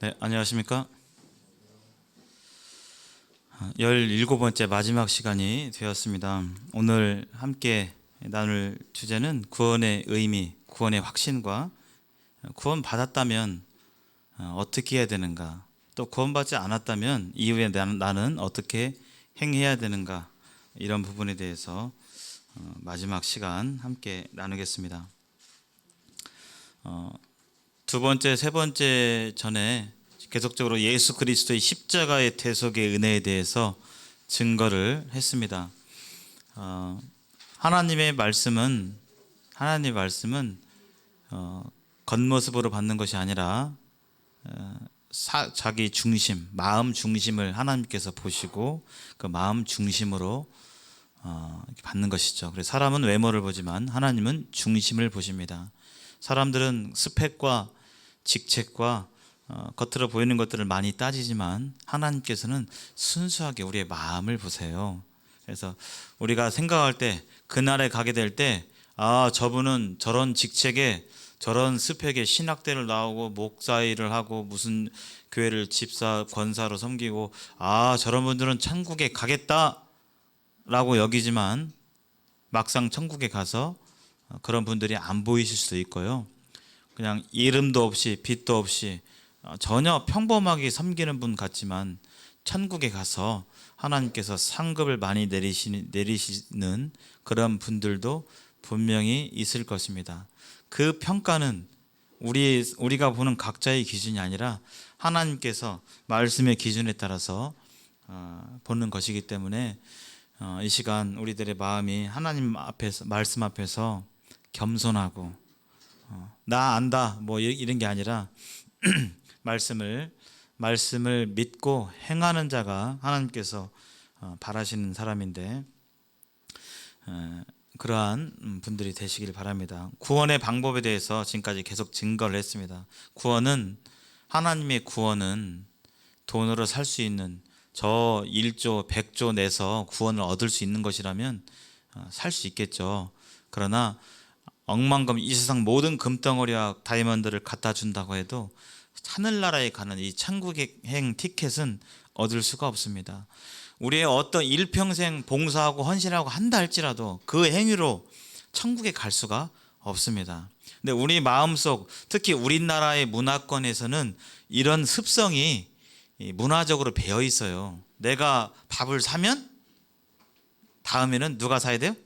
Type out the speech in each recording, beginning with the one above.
네, 안녕하십니까? 17번째 마지막 시간이 되었습니다. 오늘 함께 나눌 주제는 구원의 의미, 구원의 확신과 구원 받았다면 어떻게 해야 되는가, 또 구원받지 않았다면 이후에 나는 어떻게 행해야 되는가, 이런 부분에 대해서 마지막 시간 함께 나누겠습니다. 두 번째, 세 번째 전에 계속적으로 예수 그리스도의 십자가의 대속의 은혜에 대해서 증거를 했습니다. 하나님의 말씀은 겉모습으로 받는 것이 아니라 자기 중심, 마음 중심을 하나님께서 보시고 그 마음 중심으로 받는 것이죠. 그래서 사람은 외모를 보지만 하나님은 중심을 보십니다. 사람들은 스펙과 직책과 겉으로 보이는 것들을 많이 따지지만 하나님께서는 순수하게 우리의 마음을 보세요. 그래서 우리가 생각할 때, 그날에 가게 될 때, 저분은 저런 직책에 저런 스펙에 신학대를 나오고 목사 일을 하고 무슨 교회를 집사 권사로 섬기고 저런 분들은 천국에 가겠다라고 여기지만 막상 천국에 가서 그런 분들이 안 보이실 수도 있고요. 그냥 이름도 없이 빛도 없이 전혀 평범하게 섬기는 분 같지만 천국에 가서 하나님께서 상급을 많이 내리시는 그런 분들도 분명히 있을 것입니다. 그 평가는 우리가 보는 각자의 기준이 아니라 하나님께서 말씀의 기준에 따라서 보는 것이기 때문에 이 시간 우리들의 마음이 하나님 앞에서, 말씀 앞에서 겸손하고 나 안다 뭐 이런 게 아니라 말씀을 믿고 행하는 자가 하나님께서 바라시는 사람인데 그러한 분들이 되시길 바랍니다. 구원의 방법에 대해서 지금까지 계속 증거를 했습니다. 하나님의 구원은 돈으로 살 수 있는 저 1조 100조 내서 구원을 얻을 수 있는 것이라면 살 수 있겠죠. 그러나 억만금 이 세상 모든 금덩어리와 다이아몬드를 갖다 준다고 해도 하늘나라에 가는 이 천국행 티켓은 얻을 수가 없습니다. 우리의 어떤 일평생 봉사하고 헌신하고 한다 할지라도 그 행위로 천국에 갈 수가 없습니다. 근데 우리 마음속, 특히 우리나라의 문화권에서는 이런 습성이 문화적으로 배어 있어요. 내가 밥을 사면 다음에는 누가 사야 돼요?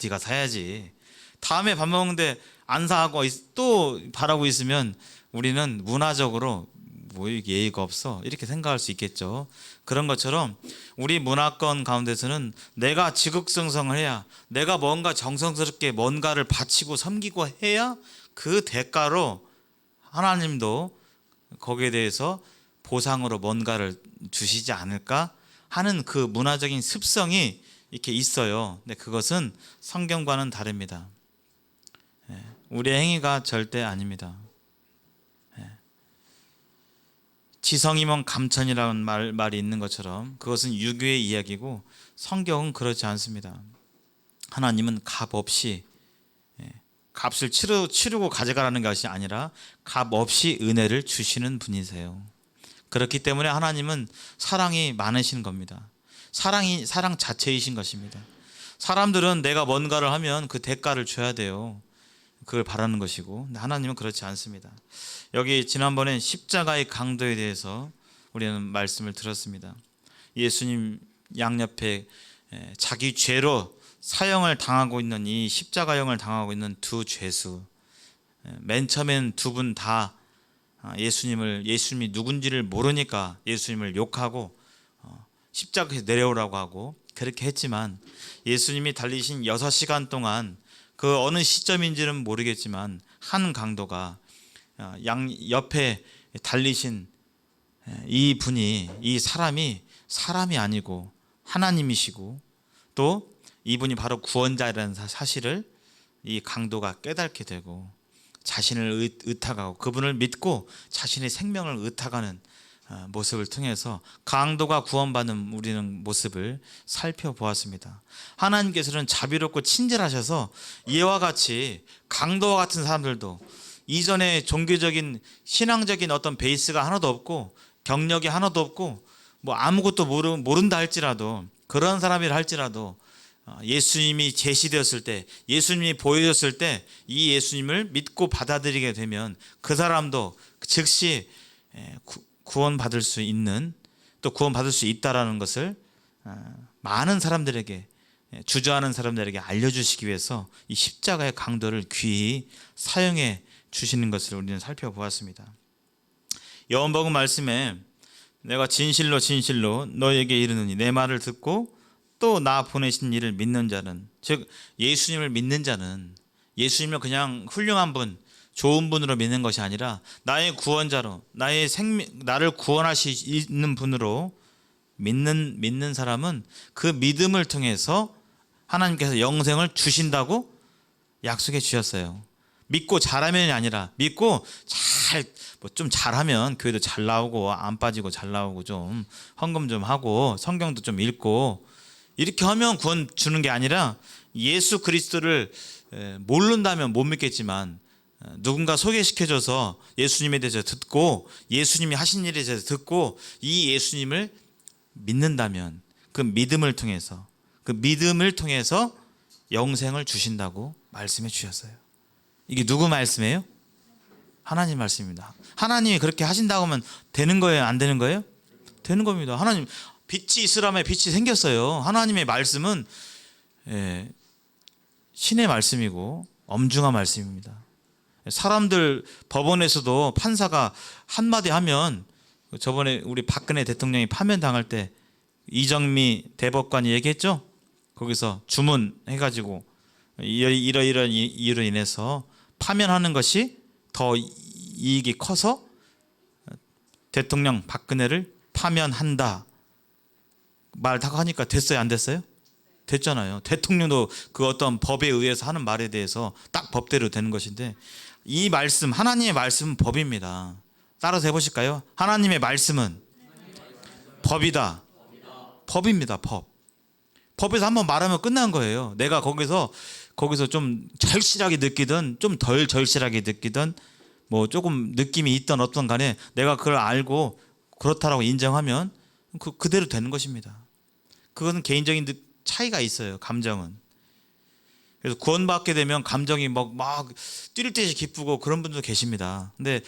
네가 사야지. 다음에 밥 먹는데 안 사고 또 바라고 있으면 우리는 문화적으로 뭐 예의가 없어 이렇게 생각할 수 있겠죠. 그런 것처럼 우리 문화권 가운데서는 내가 지극성성을 해야, 내가 뭔가 정성스럽게 뭔가를 바치고 섬기고 해야 그 대가로 하나님도 거기에 대해서 보상으로 뭔가를 주시지 않을까 하는 그 문화적인 습성이 이렇게 있어요. 근데 그것은 성경과는 다릅니다. 우리의 행위가 절대 아닙니다. 지성이면 감천이라는 말이 있는 것처럼 그것은 유교의 이야기고 성경은 그렇지 않습니다. 하나님은 값 없이 값을 치르고 가져가라는 것이 아니라 값 없이 은혜를 주시는 분이세요. 그렇기 때문에 하나님은 사랑이 많으신 겁니다. 사랑 자체이신 것입니다. 사람들은 내가 뭔가를 하면 그 대가를 줘야 돼요. 그걸 바라는 것이고, 하나님은 그렇지 않습니다. 여기 지난번에 십자가의 강도에 대해서 우리는 말씀을 들었습니다. 예수님 양옆에 자기 죄로 사형을 당하고 있는 이 십자가형을 당하고 있는 두 죄수, 맨 처음엔 두 분 다 예수님이 누군지를 모르니까 예수님을 욕하고 십자가에서 내려오라고 하고 그렇게 했지만, 예수님이 달리신 6시간 동안 그 어느 시점인지는 모르겠지만 한 강도가 옆에 달리신 이 사람이 아니고 하나님이시고, 또 이분이 바로 구원자라는 사실을 이 강도가 깨닫게 되고 자신을 의탁하고 그분을 믿고 자신의 생명을 의탁하는 모습을 통해서 강도가 구원받는 우리는 모습을 살펴보았습니다. 하나님께서는 자비롭고 친절하셔서 이와 같이 강도와 같은 사람들도 이전에 종교적인 신앙적인 어떤 베이스가 하나도 없고 경력이 하나도 없고 뭐 아무것도 모른다 할지라도, 그런 사람이라 할지라도 예수님이 제시되었을 때, 예수님이 보여졌을 때 이 예수님을 믿고 받아들이게 되면 그 사람도 즉시 구원받을 수 있는, 또 구원받을 수 있다라는 것을 많은 사람들에게, 주저하는 사람들에게 알려주시기 위해서 이 십자가의 강도를 귀히 사용해 주시는 것을 우리는 살펴보았습니다. 요한복음 말씀에 내가 진실로 진실로 너에게 이르노니 내 말을 듣고 또 나 보내신 이를 믿는 자는, 즉 예수님을 믿는 자는 예수님을 그냥 훌륭한 분, 좋은 분으로 믿는 것이 아니라 나의 구원자로, 나를 구원할 수 있는 분으로 믿는 사람은 그 믿음을 통해서 하나님께서 영생을 주신다고 약속해 주셨어요. 믿고 잘하면이 아니라, 믿고 좀 잘하면 교회도 잘 나오고 안 빠지고 잘 나오고 좀 헌금 좀 하고 성경도 좀 읽고 이렇게 하면 구원 주는 게 아니라, 예수 그리스도를 모른다면 못 믿겠지만 누군가 소개시켜줘서 예수님에 대해서 듣고 예수님이 하신 일에 대해서 듣고 이 예수님을 믿는다면 그 믿음을 통해서 영생을 주신다고 말씀해 주셨어요. 이게 누구 말씀이에요? 하나님 말씀입니다. 하나님이 그렇게 하신다고 하면 되는 거예요? 안 되는 거예요? 되는 겁니다. 하나님, 빛이 있으라며 빛이 생겼어요. 하나님의 말씀은 신의 말씀이고 엄중한 말씀입니다. 사람들 법원에서도 판사가 한마디 하면, 저번에 우리 박근혜 대통령이 파면당할 때 이정미 대법관이 얘기했죠. 거기서 주문해가지고 이러이러한 이유로 인해서 파면하는 것이 더 이익이 커서 대통령 박근혜를 파면한다 말 다 하니까 됐어요, 안 됐어요? 됐잖아요. 대통령도 그 어떤 법에 의해서 하는 말에 대해서 딱 법대로 되는 것인데, 이 말씀, 하나님의 말씀은 법입니다. 따라서 해보실까요? 하나님의 말씀은 법이다. 법입니다. 법에서 한번 말하면 끝난 거예요. 내가 거기서 좀 절실하게 느끼든 좀 덜 절실하게 느끼든 뭐 조금 느낌이 있던 어떤 간에 내가 그걸 알고 그렇다라고 인정하면 그대로 되는 것입니다. 그것은 개인적인 차이가 있어요. 감정은. 그래서 구원받게 되면 감정이 막 뛸 듯이 기쁘고 그런 분도 계십니다. 근데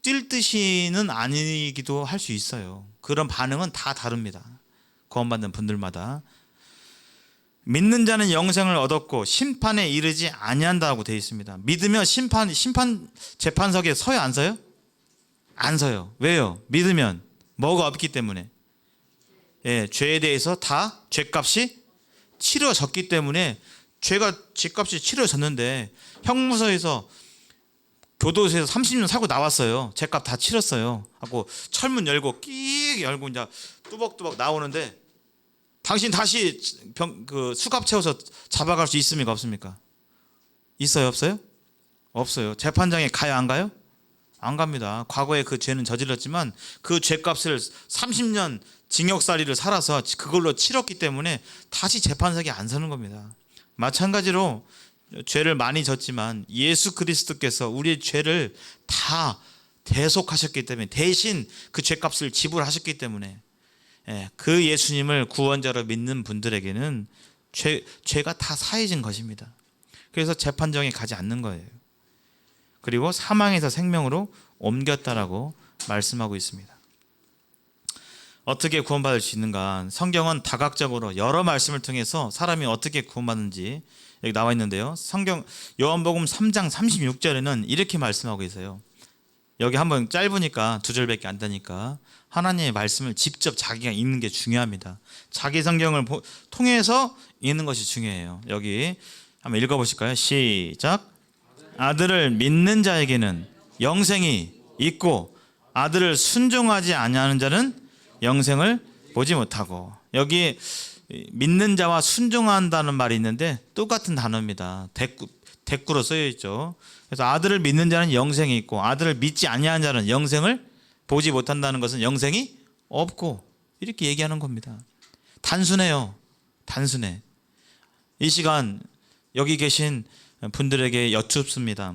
뛸 듯이는 아니기도 할 수 있어요. 그런 반응은 다 다릅니다. 구원받는 분들마다. 믿는 자는 영생을 얻었고 심판에 이르지 아니한다고 되어 있습니다. 믿으면 심판 재판석에 서요, 안 서요? 안 서요. 왜요? 믿으면 뭐가 없기 때문에. 죄에 대해서 다 죄값이 치러졌기 때문에, 죄값이 치러졌는데, 형무소에서 교도소에서 30년 살고 나왔어요. 죄값 다 치렀어요 하고 철문 열고 끼익 열고 이제 뚜벅뚜벅 나오는데, 당신 다시 수갑 채워서 잡아갈 수 있습니까, 없습니까? 있어요, 없어요? 없어요. 재판장에 가요, 안 가요? 안 갑니다. 과거에 그 죄는 저질렀지만 그 죄값을 30년 징역살이를 살아서 그걸로 치렀기 때문에 다시 재판석에 안 서는 겁니다. 마찬가지로 죄를 많이 졌지만 예수 그리스도께서 우리의 죄를 다 대속하셨기 때문에, 대신 그 죄값을 지불하셨기 때문에, 그 예수님을 구원자로 믿는 분들에게는 죄가 다 사해진 것입니다. 그래서 재판정에 가지 않는 거예요. 그리고 사망에서 생명으로 옮겼다라고 말씀하고 있습니다. 어떻게 구원받을 수 있는가? 성경은 다각적으로 여러 말씀을 통해서 사람이 어떻게 구원받는지 여기 나와 있는데요. 성경 요한복음 3장 36절에는 이렇게 말씀하고 있어요. 여기 한번 짧으니까 두 절밖에 안 되니까 하나님의 말씀을 직접 자기가 읽는 게 중요합니다. 자기 성경을 통해서 읽는 것이 중요해요. 여기 한번 읽어보실까요? 시작. 아들을 믿는 자에게는 영생이 있고 아들을 순종하지 아니하는 자는 영생을 보지 못하고. 여기 믿는 자와 순종한다는 말이 있는데 똑같은 단어입니다. 대꾸로 쓰여 있죠. 그래서 아들을 믿는 자는 영생이 있고 아들을 믿지 아니하는 자는 영생을 보지 못한다는 것은 영생이 없고, 이렇게 얘기하는 겁니다. 단순해요. 단순해. 이 시간 여기 계신 분들에게 여쭙습니다.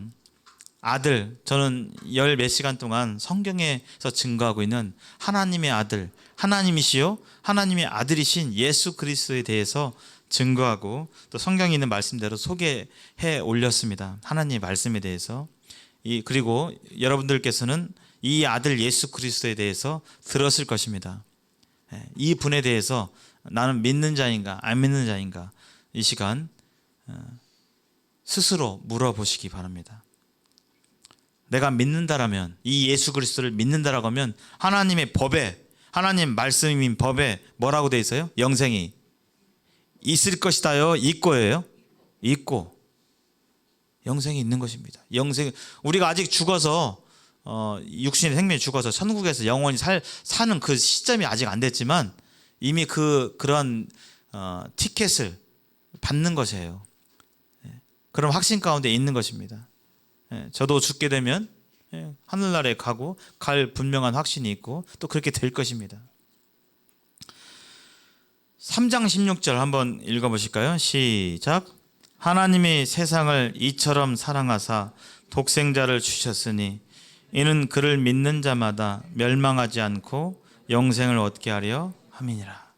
아들, 저는 열 몇 시간 동안 성경에서 증거하고 있는 하나님의 아들, 하나님이시요 하나님의 아들이신 예수 그리스도에 대해서 증거하고 또 성경에 있는 말씀대로 소개해 올렸습니다. 하나님의 말씀에 대해서. 그리고 여러분들께서는 이 아들 예수 그리스도에 대해서 들었을 것입니다. 이 분에 대해서 나는 믿는 자인가 안 믿는 자인가, 이 시간 스스로 물어보시기 바랍니다. 내가 믿는다라면, 이 예수 그리스도를 믿는다라고 하면 하나님의 법에, 하나님 말씀인 법에 뭐라고 돼 있어요? 영생이 있을 것이다요, 있고예요? 있고. 영생이 있는 것입니다. 영생, 우리가 아직 죽어서 육신의 생명이 죽어서 천국에서 영원히 사는 그 시점이 아직 안 됐지만 이미 그런 티켓을 받는 것이에요. 그럼 확신 가운데 있는 것입니다. 저도 죽게 되면 하늘나라에 가고 갈 분명한 확신이 있고 또 그렇게 될 것입니다. 3장 16절 한번 읽어보실까요? 시작. 하나님이 세상을 이처럼 사랑하사 독생자를 주셨으니 이는 그를 믿는 자마다 멸망하지 않고 영생을 얻게 하려 함이니라.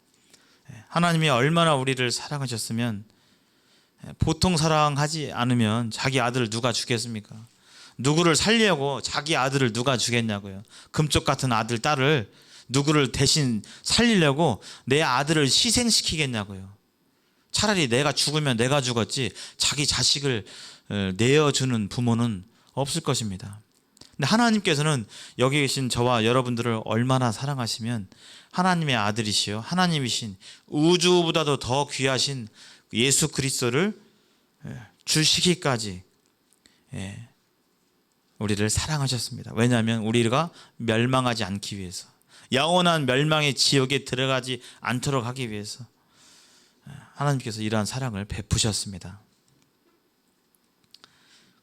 하나님이 얼마나 우리를 사랑하셨으면, 보통 사랑하지 않으면 자기 아들을 누가 주겠습니까? 누구를 살려고 자기 아들을 누가 주겠냐고요. 금쪽 같은 아들, 딸을 누구를 대신 살리려고 내 아들을 희생시키겠냐고요. 차라리 내가 죽으면 내가 죽었지 자기 자식을 내어주는 부모는 없을 것입니다. 근데 하나님께서는 여기 계신 저와 여러분들을 얼마나 사랑하시면 하나님의 아들이시요 하나님이신, 우주보다도 더 귀하신 예수 그리스도를 주시기까지 우리를 사랑하셨습니다. 왜냐하면 우리가 멸망하지 않기 위해서, 영원한 멸망의 지옥에 들어가지 않도록 하기 위해서 하나님께서 이러한 사랑을 베푸셨습니다.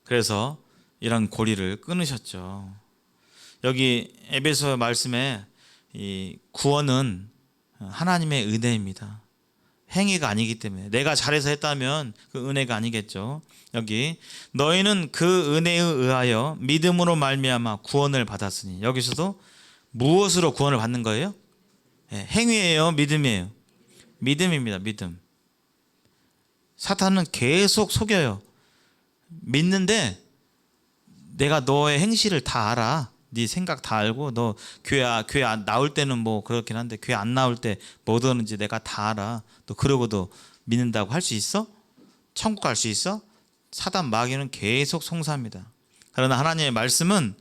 그래서 이런 고리를 끊으셨죠. 여기 에베소 말씀에 이 구원은 하나님의 은혜입니다. 행위가 아니기 때문에, 내가 잘해서 했다면 그 은혜가 아니겠죠. 여기 너희는 그 은혜에 의하여 믿음으로 말미암아 구원을 받았으니, 여기서도 무엇으로 구원을 받는 거예요? 행위예요, 믿음이에요? 믿음입니다. 믿음. 사탄은 계속 속여요. 믿는데 내가 너의 행실을 다 알아. 네 생각 다 알고, 너 교회 나올 때는 뭐 그렇긴 한데 교회 안 나올 때 뭐 하는지 내가 다 알아. 또 그러고도 믿는다고 할 수 있어? 천국 갈 수 있어? 사단 마귀는 계속 송사합니다. 그러나 하나님의 말씀은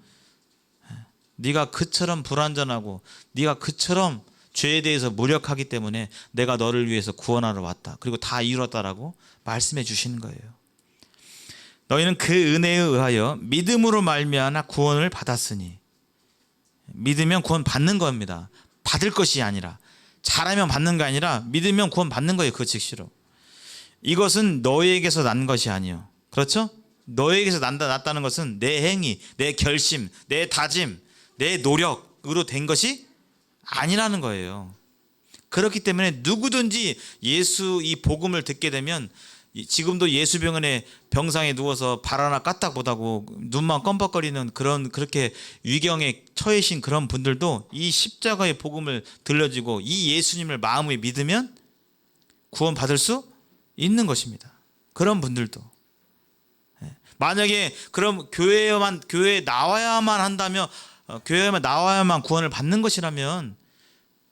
네가 그처럼 불완전하고 네가 그처럼 죄에 대해서 무력하기 때문에 내가 너를 위해서 구원하러 왔다. 그리고 다 이뤘다라고 말씀해 주시는 거예요. 너희는 그 은혜에 의하여 믿음으로 말미암아 구원을 받았으니, 믿으면 구원 받는 겁니다. 받을 것이 아니라, 잘하면 받는 게 아니라 믿으면 구원 받는 거예요. 그 즉시로. 이것은 너희에게서 난 것이 아니요. 그렇죠? 너희에게서 났다는 것은 내 행위, 내 결심, 내 다짐, 내 노력으로 된 것이 아니라는 거예요. 그렇기 때문에 누구든지 예수 이 복음을 듣게 되면, 지금도 예수병원에 병상에 누워서 발 하나 까딱 못하고 눈만 껌뻑거리는 그렇게 위경에 처해신 그런 분들도 이 십자가의 복음을 들려주고 이 예수님을 마음에 믿으면 구원 받을 수 있는 것입니다. 그런 분들도. 만약에 그럼 교회에 나와야만 한다면, 교회에만 나와야만 구원을 받는 것이라면,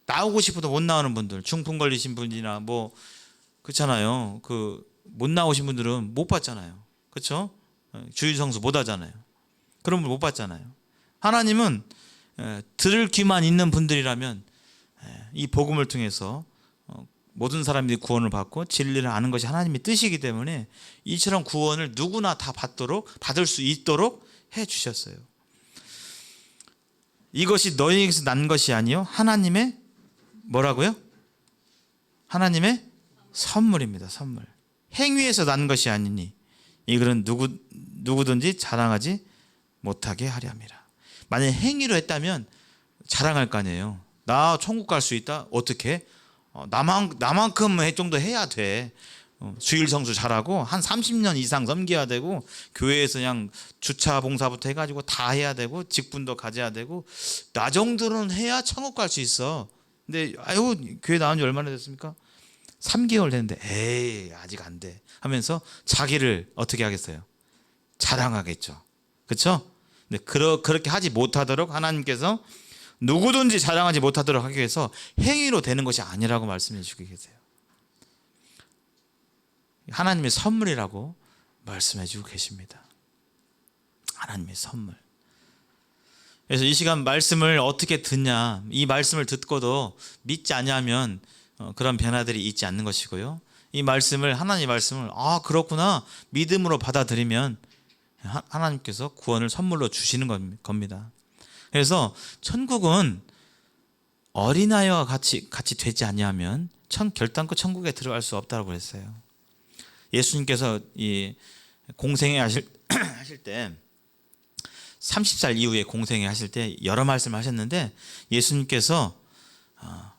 나오고 싶어도 못 나오는 분들, 중풍 걸리신 분이나 뭐 그렇잖아요. 못 나오신 분들은 못 받잖아요. 그렇죠? 주일 성수 못 하잖아요. 그런 분 못 받잖아요. 하나님은 들을 귀만 있는 분들이라면 이 복음을 통해서 모든 사람들이 구원을 받고 진리를 아는 것이 하나님의 뜻이기 때문에 이처럼 구원을 누구나 다 받을 수 있도록 해 주셨어요. 이것이 너희에게서 난 것이 아니요 하나님의 뭐라고요? 하나님의 선물입니다. 선물. 행위에서 난 것이 아니니 이글은 누구든지 자랑하지 못하게 하려 함이라. 만약에 행위로 했다면 자랑할 거 아니에요. 나 천국 갈 수 있다? 어떻게? 나만큼 정도 해야 돼. 주일 성수 잘하고 한 30년 이상 섬겨야 되고 교회에서 그냥 주차 봉사부터 해가지고 다 해야 되고 직분도 가져야 되고 나 정도는 해야 천국 갈 수 있어. 근데 아유 교회 나온 지 얼마나 됐습니까? 3개월 됐는데 에이 아직 안 돼 하면서 자기를 어떻게 하겠어요? 자랑하겠죠. 그렇죠? 근데 그렇게 하지 못하도록 하나님께서 누구든지 자랑하지 못하도록 하기 위해서 행위로 되는 것이 아니라고 말씀해 주고 계세요. 하나님의 선물이라고 말씀해 주고 계십니다. 하나님의 선물. 그래서 이 시간 말씀을 어떻게 듣냐, 이 말씀을 듣고도 믿지 않으면 그런 변화들이 있지 않는 것이고요. 이 말씀을, 하나님의 말씀을 그렇구나 믿음으로 받아들이면 하나님께서 구원을 선물로 주시는 겁니다. 그래서 천국은 어린아이와 같이 되지 아니하면 결단코 천국에 들어갈 수 없다고 그랬어요. 예수님께서 이 공생애 하실 때 30살 이후에 공생애 하실 때 여러 말씀을 하셨는데 예수님께서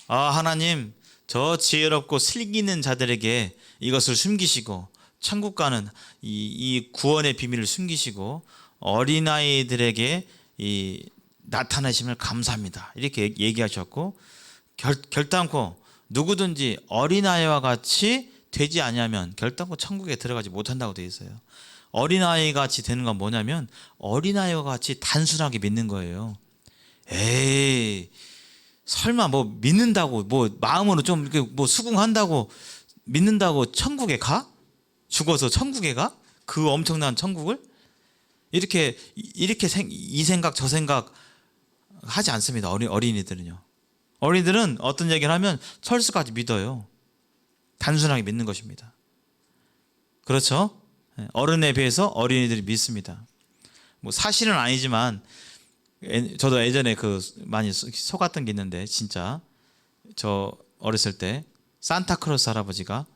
하나님 저 지혜롭고 슬기는 자들에게 이것을 숨기시고 천국 가는 이 구원의 비밀을 숨기시고 어린아이들에게 이 나타내심을 감사합니다. 이렇게 얘기하셨고 결단코 누구든지 어린아이와 같이 되지 않으면 결단코 천국에 들어가지 못한다고 되어 있어요. 어린아이 같이 되는 건 뭐냐면 어린아이와 같이 단순하게 믿는 거예요. 에이 설마 뭐 믿는다고 뭐 마음으로 좀 이렇게 뭐 수긍한다고 믿는다고 천국에 가? 죽어서 천국에 가? 그 엄청난 천국을? 이렇게 이 생각 저 생각 하지 않습니다. 어린이들은요. 어린이들은 어떤 얘기를 하면 철수까지 믿어요. 단순하게 믿는 것입니다. 그렇죠? 어른에 비해서 어린이들이 믿습니다. 뭐 사실은 아니지만 저도 예전에 많이 속았던 게 있는데 진짜 저 어렸을 때 산타크로스 할아버지가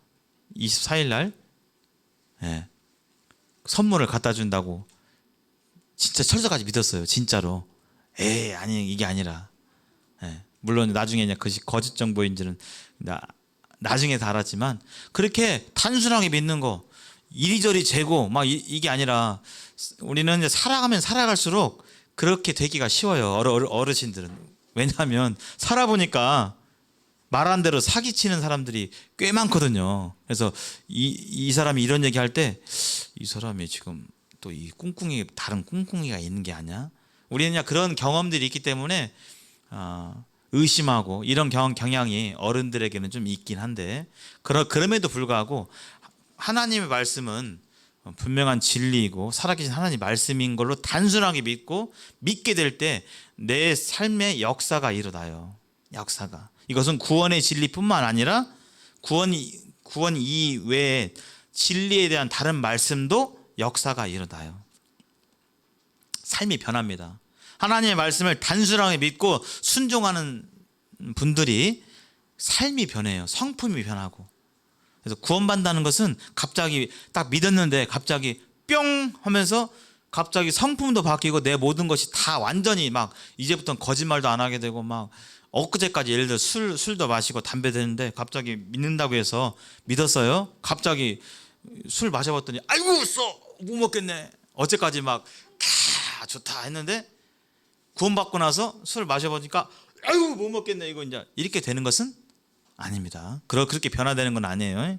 24일 날 선물을 갖다 준다고 진짜 철저까지 믿었어요. 진짜로. 아니 이게 아니라. 물론 나중에 그냥 그것이 거짓 정보인지는 나중에 다 알았지만 그렇게 단순하게 믿는 거 이리저리 재고 막 이게 아니라 우리는 이제 살아가면 살아갈수록 그렇게 되기가 쉬워요. 어르신들은. 왜냐하면 살아보니까 말한 대로 사기치는 사람들이 꽤 많거든요. 그래서 이 사람이 이런 얘기할 때 이 사람이 지금 또 이 다른 꿍꿍이가 있는 게 아니야? 우리는 그냥 그런 경험들이 있기 때문에 의심하고 이런 경향이 어른들에게는 좀 있긴 한데 그럼에도 불구하고 하나님의 말씀은 분명한 진리이고 살아계신 하나님 말씀인 걸로 단순하게 믿게 될 때 내 삶의 역사가 일어나요. 역사가. 이것은 구원의 진리뿐만 아니라 구원 이외에 진리에 대한 다른 말씀도 역사가 일어나요. 삶이 변합니다. 하나님의 말씀을 단순하게 믿고 순종하는 분들이 삶이 변해요. 성품이 변하고. 그래서 구원받는다는 것은 갑자기 딱 믿었는데 갑자기 뿅 하면서 갑자기 성품도 바뀌고 내 모든 것이 다 완전히 막 이제부터는 거짓말도 안 하게 되고 막 엊그제까지 예를 들어 술도 마시고 담배 되는데 갑자기 믿는다고 해서 믿었어요. 갑자기 술 마셔봤더니 아이고 못 먹겠네. 어제까지 막 좋다 했는데 구원받고 나서 술 마셔보니까 아이고 못 먹겠네. 이거 이제 이렇게 되는 것은 아닙니다. 그렇게 변화되는 건 아니에요.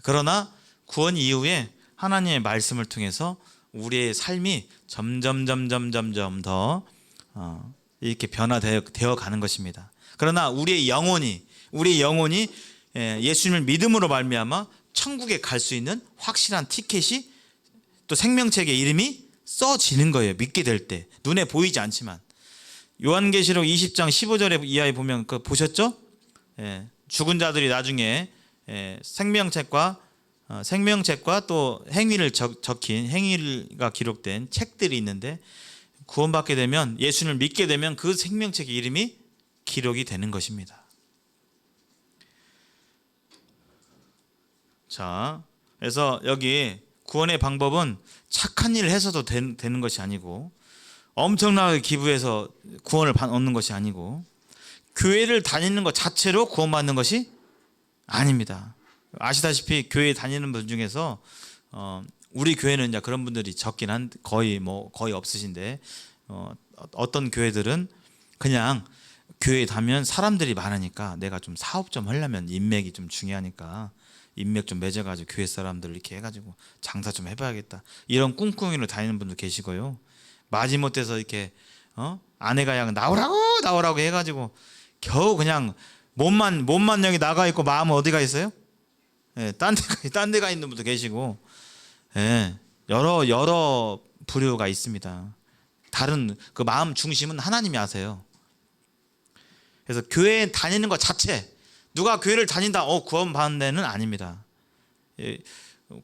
그러나 구원 이후에 하나님의 말씀을 통해서 우리의 삶이 점점 더 이렇게 변화되어 가는 것입니다. 그러나 우리의 영혼이 예수님을 믿음으로 말미암아 천국에 갈 수 있는 확실한 티켓이 또 생명책의 이름이 써지는 거예요. 믿게 될 때 눈에 보이지 않지만 요한계시록 20장 15절에 이하에 보면 보셨죠? 죽은 자들이 나중에 생명책과 또 행위를 적힌 행위가 기록된 책들이 있는데 구원받게 되면 예수님을 믿게 되면 그 생명책의 이름이 기록이 되는 것입니다. 자, 그래서 여기 구원의 방법은 착한 일을 해서도 되는 것이 아니고 엄청나게 기부해서 구원을 얻는 것이 아니고 교회를 다니는 것 자체로 구원받는 것이 아닙니다. 아시다시피 교회 다니는 분 중에서 우리 교회는 이제 그런 분들이 적긴 한 거의 없으신데 어떤 교회들은 그냥 교회에 가면 사람들이 많으니까 내가 좀 사업 좀 하려면 인맥이 좀 중요하니까 인맥 좀 맺어가지고 교회 사람들 이렇게 해가지고 장사 좀 해봐야겠다 이런 꿍꿍이로 다니는 분도 계시고요. 마지못해서 이렇게 아내가 그냥 나오라고 해가지고 겨우 그냥 몸만 여기 나가 있고 마음은 어디가 있어요? 예, 딴 데가 있는 분도 계시고, 예, 여러 부류가 있습니다. 다른 그 마음 중심은 하나님이 아세요. 그래서 교회 다니는 것 자체, 누가 교회를 다닌다, 구원 받는 데는 아닙니다. 예,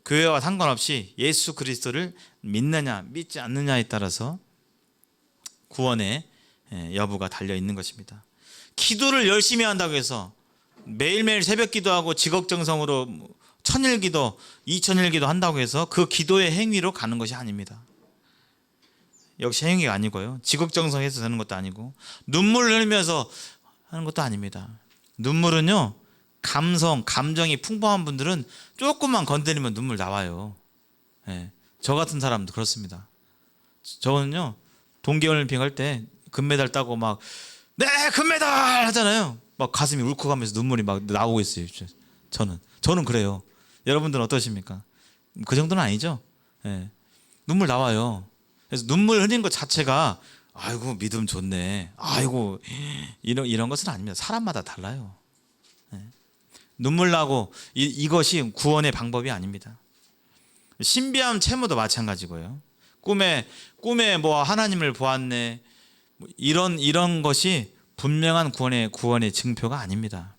교회와 상관없이 예수 그리스도를 믿느냐 믿지 않느냐에 따라서 구원의 여부가 달려 있는 것입니다. 기도를 열심히 한다고 해서 매일매일 새벽 기도하고 지극정성으로 천일 기도, 2000일 기도 한다고 해서 그 기도의 행위로 가는 것이 아닙니다. 역시 행위가 아니고요. 지극정성해서 되는 것도 아니고 눈물을 흘리면서 하는 것도 아닙니다. 눈물은요, 감정이 풍부한 분들은 조금만 건드리면 눈물 나와요. 예, 저 같은 사람도 그렇습니다. 저는요, 동계올림픽 할 때 금메달 따고 막 네 금메달 하잖아요. 막 가슴이 울컥하면서 눈물이 막 나오고 있어요. 저는 그래요. 여러분들은 어떠십니까? 그 정도는 아니죠. 예, 눈물 나와요. 그래서 눈물 흘린 것 자체가 아이고 믿음 좋네, 아이고 이런 것은 아닙니다. 사람마다 달라요. 예. 눈물 나고 이것이 구원의 방법이 아닙니다. 신비한 채무도 마찬가지고요. 꿈에 뭐 하나님을 보았네, 뭐 이런 것이 분명한 구원의 증표가 아닙니다.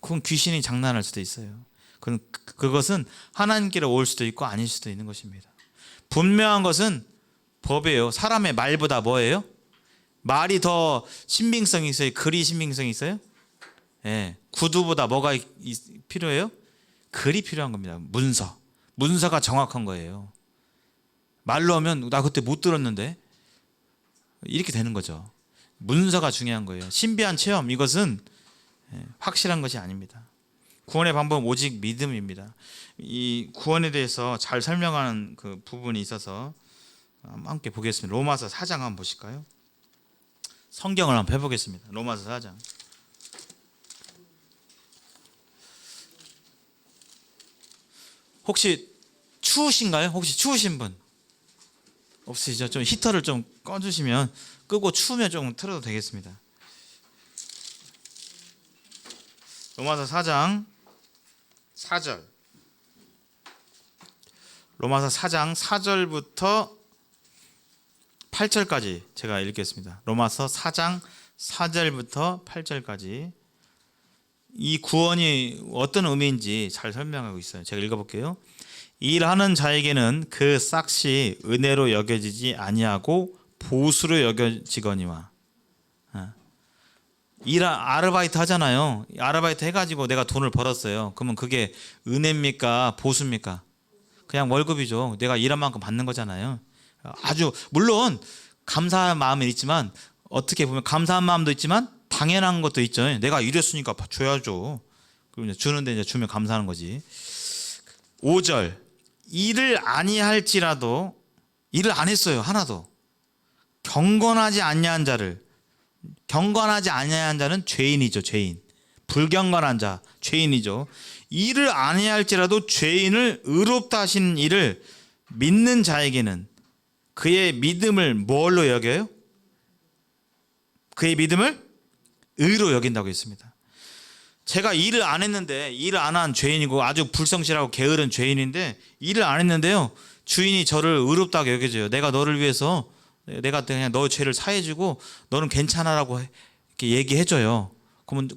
그건 귀신이 장난할 수도 있어요. 그것은 하나님께로 올 수도 있고 아닐 수도 있는 것입니다. 분명한 것은 법이에요. 사람의 말보다 뭐예요? 말이 더 신빙성이 있어요? 글이 신빙성이 있어요? 예, 구두보다 뭐가 필요해요? 글이 필요한 겁니다. 문서가 정확한 거예요. 말로 하면 나 그때 못 들었는데 이렇게 되는 거죠. 문서가 중요한 거예요. 신비한 체험, 이것은 확실한 것이 아닙니다. 구원의 방법은 오직 믿음입니다. 이 구원에 대해서 잘 설명하는 그 부분이 있어서 함께 보겠습니다. 로마서 4장 한번 보실까요? 성경을 한번 해보겠습니다. 로마서 4장. 혹시 추우신가요? 혹시 추우신 분 없으시죠? 좀 히터를 좀 꺼주시면, 끄고 추우면 좀 틀어도 되겠습니다. 로마서 4장 4절. 로마서 4장 4절부터 8절까지 제가 읽겠습니다. 로마서 4장 4절부터 8절까지 이 구원이 어떤 의미인지 잘 설명하고 있어요. 제가 읽어볼게요. 일하는 자에게는 그 싹이 은혜로 여겨지지 아니하고 보수로 여겨지거니와. 아르바이트 하잖아요. 아르바이트 해가지고 내가 돈을 벌었어요. 그러면 그게 은혜입니까? 보수입니까? 그냥 월급이죠. 내가 일한 만큼 받는 거잖아요. 아주 물론 감사한 마음은 있지만, 어떻게 보면 감사한 마음도 있지만 당연한 것도 있죠. 내가 일했으니까 줘야죠. 그럼 주는데 이제 주면 감사하는 거지. 5절. 일을 아니할지라도, 일을 안 했어요. 하나도. 경건하지 아니한 자는 죄인이죠. 죄인. 불경건한 자, 죄인이죠. 일을 아니할지라도 죄인을 의롭다 하신 이를 믿는 자에게는 그의 믿음을 뭘로 여겨요? 그의 믿음을 의로 여긴다고 했습니다. 제가 일을 안 했는데, 일을 안 한 죄인이고 아주 불성실하고 게으른 죄인인데 일을 안 했는데요, 주인이 저를 의롭다고 여겨줘요. 내가 너를 위해서, 내가 그냥 너 죄를 사해주고 너는 괜찮아라고 이렇게 얘기해줘요. 그러면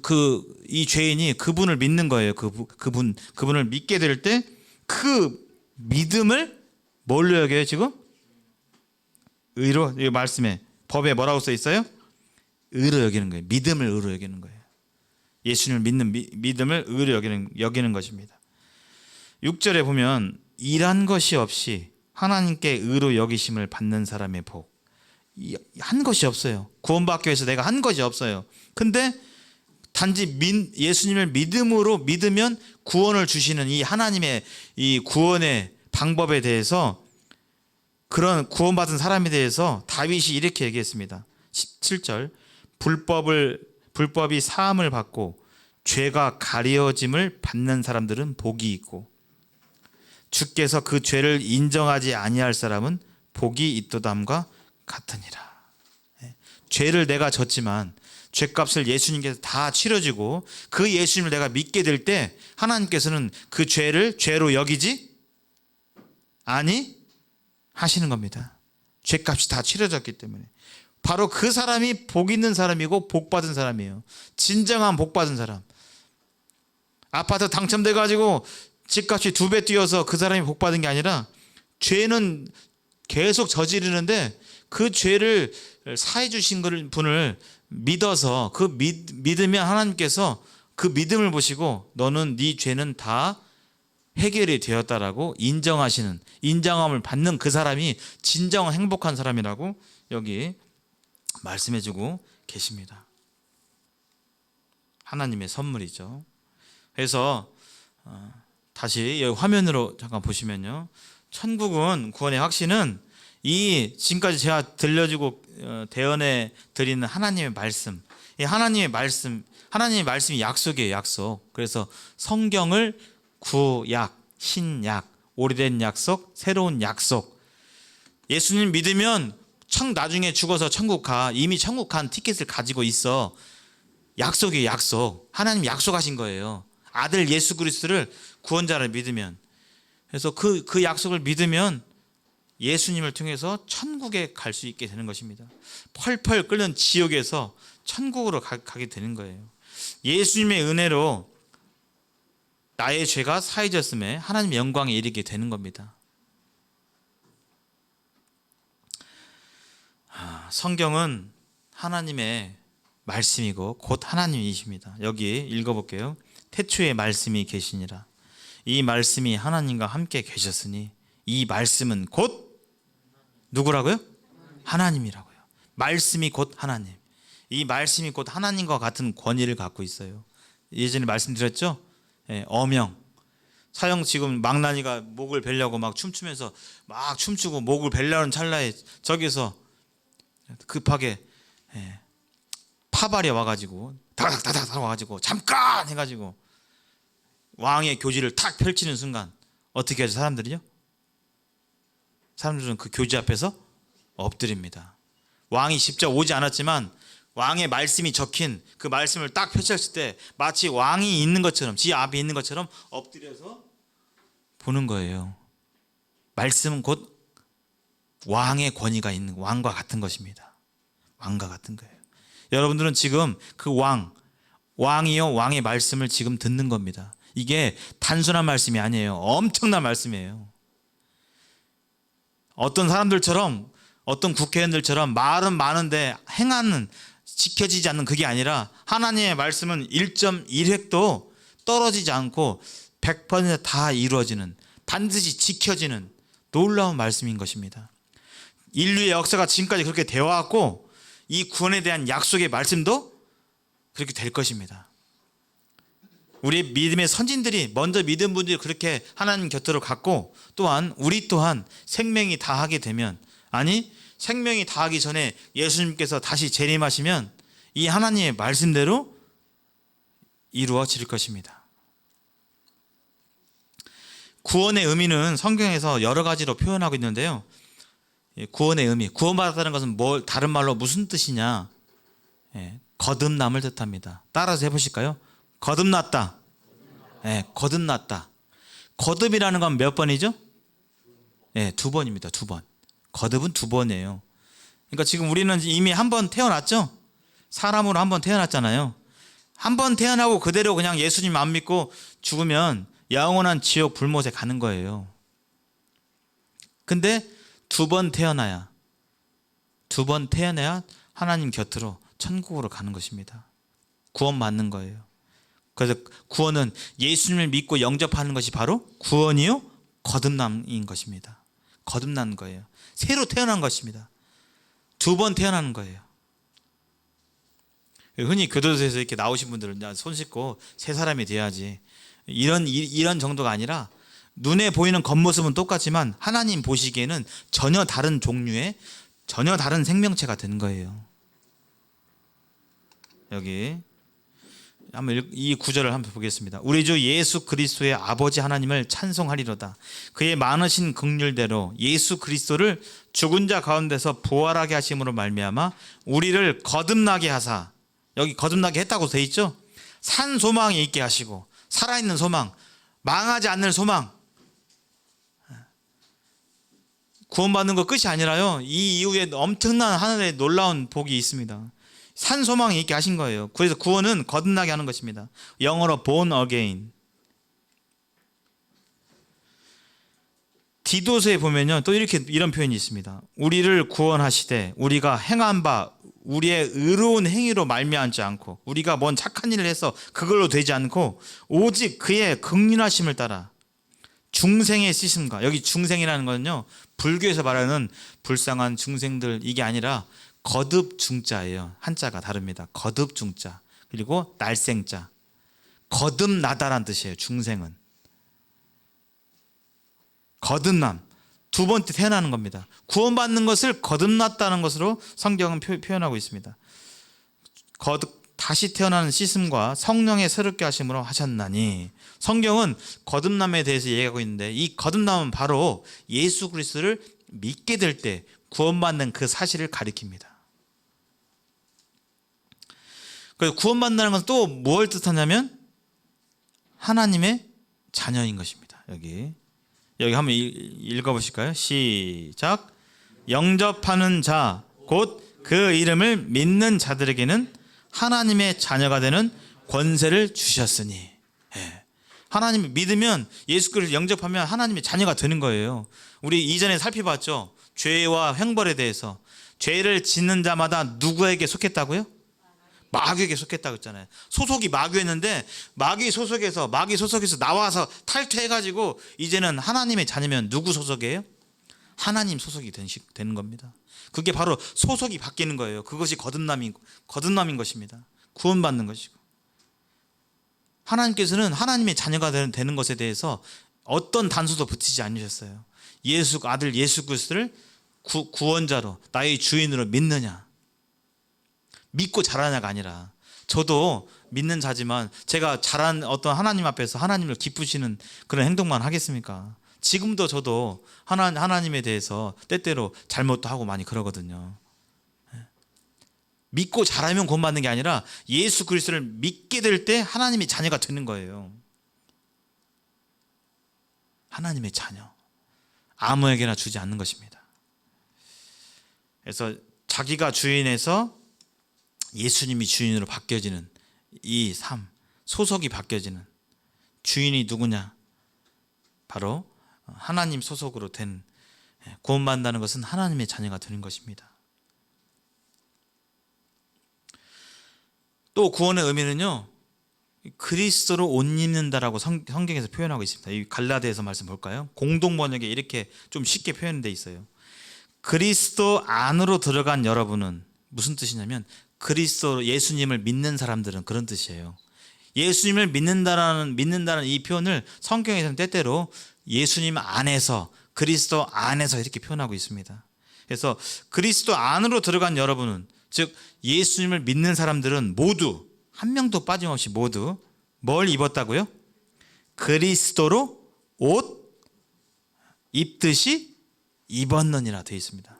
이 죄인이 그분을 믿는 거예요. 그분을 믿게 될 때 그 믿음을 뭘로 여겨요? 지금 의로, 이 말씀에 법에 뭐라고 써 있어요? 의로 여기는 거예요. 믿음을 의로 여기는 거예요. 예수님을 믿는 믿음을 의로 여기는 것입니다. 6절에 보면 일한 것이 없이 하나님께 의로 여기심을 받는 사람의 복. 한 것이 없어요. 구원받기 위해서 내가 한 것이 없어요. 근데 단지 예수님을 믿으면 구원을 주시는 이 하나님의 이 구원의 방법에 대해서, 그런 구원받은 사람에 대해서 다윗이 이렇게 얘기했습니다. 17절, 불법이 사함을 받고 죄가 가려짐을 받는 사람들은 복이 있고 주께서 그 죄를 인정하지 아니할 사람은 복이 있도담과 같으니라. 죄를 내가 졌지만 죄값을 예수님께서 다 치러지고 그 예수님을 내가 믿게 될 때 하나님께서는 그 죄를 죄로 여기지 아니 하시는 겁니다. 죄값이 다 치러졌기 때문에. 바로 그 사람이 복 있는 사람이고 복 받은 사람이에요. 진정한 복 받은 사람. 아파트 당첨돼 가지고 집값이 2배 뛰어서 그 사람이 복 받은 게 아니라, 죄는 계속 저지르는데 그 죄를 사해 주신 분을 믿어서 그 믿으면 하나님께서 그 믿음을 보시고 너는 네 죄는 다 해결이 되었다라고 인정하시는, 인정함을 받는 그 사람이 진정 행복한 사람이라고 여기 말씀해 주고 계십니다. 하나님의 선물이죠. 그래서 다시 여기 화면으로 잠깐 보시면요, 천국은, 구원의 확신은 이 지금까지 제가 들려주고 대언해 드리는 하나님의 말씀, 이 하나님의 말씀이 약속이에요. 약속. 그래서 성경을 구약, 신약, 오래된 약속, 새로운 약속. 예수님 믿으면 나중에 죽어서 천국 가. 이미 천국 간 티켓을 가지고 있어. 약속이에요. 약속. 하나님 약속하신 거예요. 아들 예수 그리스도를 구원자를 믿으면. 그래서 그 약속을 믿으면 예수님을 통해서 천국에 갈 수 있게 되는 것입니다. 펄펄 끓는 지옥에서 천국으로 가게 되는 거예요. 예수님의 은혜로 나의 죄가 사해졌음에 하나님의 영광에 이르게 되는 겁니다. 성경은 하나님의 말씀이고 곧 하나님이십니다. 여기 읽어볼게요. 태초에 말씀이 계시니라. 이 말씀이 하나님과 함께 계셨으니 이 말씀은 곧 누구라고요? 하나님이라고요. 말씀이 곧 하나님. 이 말씀이 곧 하나님과 같은 권위를 갖고 있어요. 예전에 말씀드렸죠? 어명. 사형 지금 망나니가 목을 베려고 막 춤추면서 막 춤추고 목을 베려는 찰나에 저기서 급하게 파발이 와가지고 다닥다닥 와가지고 잠깐 해가지고 왕의 교지를 탁 펼치는 순간 어떻게 하죠? 사람들은요? 사람들은 그 교지 앞에서 엎드립니다. 왕이 직접 오지 않았지만 왕의 말씀이 적힌 그 말씀을 딱 펼쳤을 때 마치 왕이 있는 것처럼, 지 앞에 있는 것처럼 엎드려서 보는 거예요. 말씀은 곧 왕의 권위가 있는, 왕과 같은 것입니다. 왕과 같은 거예요. 여러분들은 지금 그 왕이요, 왕의 말씀을 지금 듣는 겁니다. 이게 단순한 말씀이 아니에요. 엄청난 말씀이에요. 어떤 사람들처럼, 어떤 국회의원들처럼 말은 많은데 행하는, 지켜지지 않는 그게 아니라 하나님의 말씀은 1.1획도 떨어지지 않고 100%다 이루어지는, 반드시 지켜지는 놀라운 말씀인 것입니다. 인류의 역사가 지금까지 그렇게 되어 왔고 이 구원에 대한 약속의 말씀도 그렇게 될 것입니다. 우리 믿음의 선진들이, 먼저 믿은 분들이 그렇게 하나님 곁으로 갔고, 또한 우리 또한 생명이 다하게 되면, 아니 생명이 다하기 전에 예수님께서 다시 재림하시면 이 하나님의 말씀대로 이루어질 것입니다. 구원의 의미는 성경에서 여러 가지로 표현하고 있는데요. 구원의 의미, 구원받았다는 것은 다른 말로 무슨 뜻이냐? 거듭남을 뜻합니다. 따라서 해보실까요? 거듭났다. 거듭났다. 거듭이라는 건 몇 번이죠? 2번입니다. 2번. 거듭은 2번이에요. 그러니까 지금 우리는 이미 한 번 태어났죠? 사람으로 한 번 태어났잖아요. 한 번 태어나고 그대로 그냥 예수님 안 믿고 죽으면 영원한 지옥 불못에 가는 거예요. 근데 2번 태어나야 하나님 곁으로 천국으로 가는 것입니다. 구원받는 거예요. 그래서 구원은 예수님을 믿고 영접하는 것이 바로 구원이요, 거듭남인 것입니다. 거듭난 거예요. 새로 태어난 것입니다. 2번 태어나는 거예요. 흔히 교도소에서 이렇게 나오신 분들은 손 씻고 새 사람이 돼야지, 이런 정도가 아니라 눈에 보이는 겉모습은 똑같지만 하나님 보시기에는 전혀 다른 종류의, 전혀 다른 생명체가 된 거예요. 여기 한번 이 구절을 한번 보겠습니다. 우리 주 예수 그리스도의 아버지 하나님을 찬송하리로다. 그의 많으신 긍휼대로 예수 그리스도를 죽은 자 가운데서 부활하게 하심으로 말미암아 우리를 거듭나게 하사, 여기 거듭나게 했다고 돼 있죠. 산 소망이 있게 하시고, 살아있는 소망, 망하지 않는 소망. 구원받는 거 끝이 아니라요, 이 이후에 엄청난 하늘의 놀라운 복이 있습니다. 산 소망이 있게 하신 거예요. 그래서 구원은 거듭나게 하는 것입니다. 영어로 born again. 디도서에 보면요, 또 이런 표현이 있습니다. 우리를 구원하시되 우리가 행한 바 우리의 의로운 행위로 말미암지 않고, 우리가 뭔 착한 일을 해서 그걸로 되지 않고 오직 그의 긍휼하심을 따라 중생의 씻음과, 여기 중생이라는 건요, 불교에서 말하는 불쌍한 중생들, 이게 아니라 거듭 중자예요. 한자가 다릅니다. 거듭 중자, 그리고 날생자. 거듭나다란 뜻이에요. 중생은 거듭남, 두 번째 태어나는 겁니다. 구원받는 것을 거듭났다는 것으로 성경은 표현하고 있습니다. 다시 태어나는 씻음과 성령의 새롭게 하심으로 하셨나니, 성경은 거듭남에 대해서 얘기하고 있는데, 이 거듭남은 바로 예수 그리스도를 믿게 될 때 구원받는 그 사실을 가리킵니다. 그래서 구원받는다는 것은 또 뭘 뜻하냐면 하나님의 자녀인 것입니다. 여기 한번 읽어보실까요? 시작. 영접하는 자 곧 그 이름을 믿는 자들에게는 하나님의 자녀가 되는 권세를 주셨으니. 하나님을 믿으면, 예수 그리스도를 영접하면 하나님의 자녀가 되는 거예요. 우리 이전에 살펴봤죠. 죄와 형벌에 대해서. 죄를 짓는 자마다 누구에게 속했다고요? 마귀에게 속했다고 했잖아요. 소속이 마귀였는데 마귀 소속에서 나와서 탈퇴해가지고 이제는 하나님의 자녀면 누구 소속이에요? 하나님 소속이 되는 겁니다. 그게 바로 소속이 바뀌는 거예요. 그것이 거듭남인 것입니다. 구원받는 것이고, 하나님께서는 하나님의 자녀가 되는 것에 대해서 어떤 단서도 붙이지 않으셨어요. 아들 예수 그리스도를 구원자로, 나의 주인으로 믿느냐, 믿고 자라냐가 아니라, 저도 믿는 자지만 제가 잘한 어떤 하나님 앞에서 하나님을 기쁘시는 그런 행동만 하겠습니까? 지금도 저도 하나님에 대해서 때때로 잘못도 하고 많이 그러거든요. 믿고 자라면 구원받는 게 아니라 예수 그리스도를 믿게 될 때 하나님의 자녀가 되는 거예요. 하나님의 자녀, 아무에게나 주지 않는 것입니다. 그래서 자기가 주인에서 예수님이 주인으로 바뀌어지는 이 삶, 소속이 바뀌어지는, 주인이 누구냐? 바로 하나님 소속으로 된, 구원받는다는 것은 하나님의 자녀가 되는 것입니다. 또 구원의 의미는요, 그리스도로 옷 입는다라고 성경에서 표현하고 있습니다. 이 갈라디아서 말씀 볼까요? 공동 번역에 이렇게 좀 쉽게 표현되어 있어요. 그리스도 안으로 들어간 여러분은, 무슨 뜻이냐면 그리스도, 예수님을 믿는 사람들은, 그런 뜻이에요. 예수님을 믿는다는 이 표현을 성경에서는 때때로 예수님 안에서, 그리스도 안에서 이렇게 표현하고 있습니다. 그래서 그리스도 안으로 들어간 여러분은, 즉 예수님을 믿는 사람들은 모두, 한 명도 빠짐없이 모두 뭘 입었다고요? 그리스도로 옷 입듯이 입었느니라 되어 있습니다.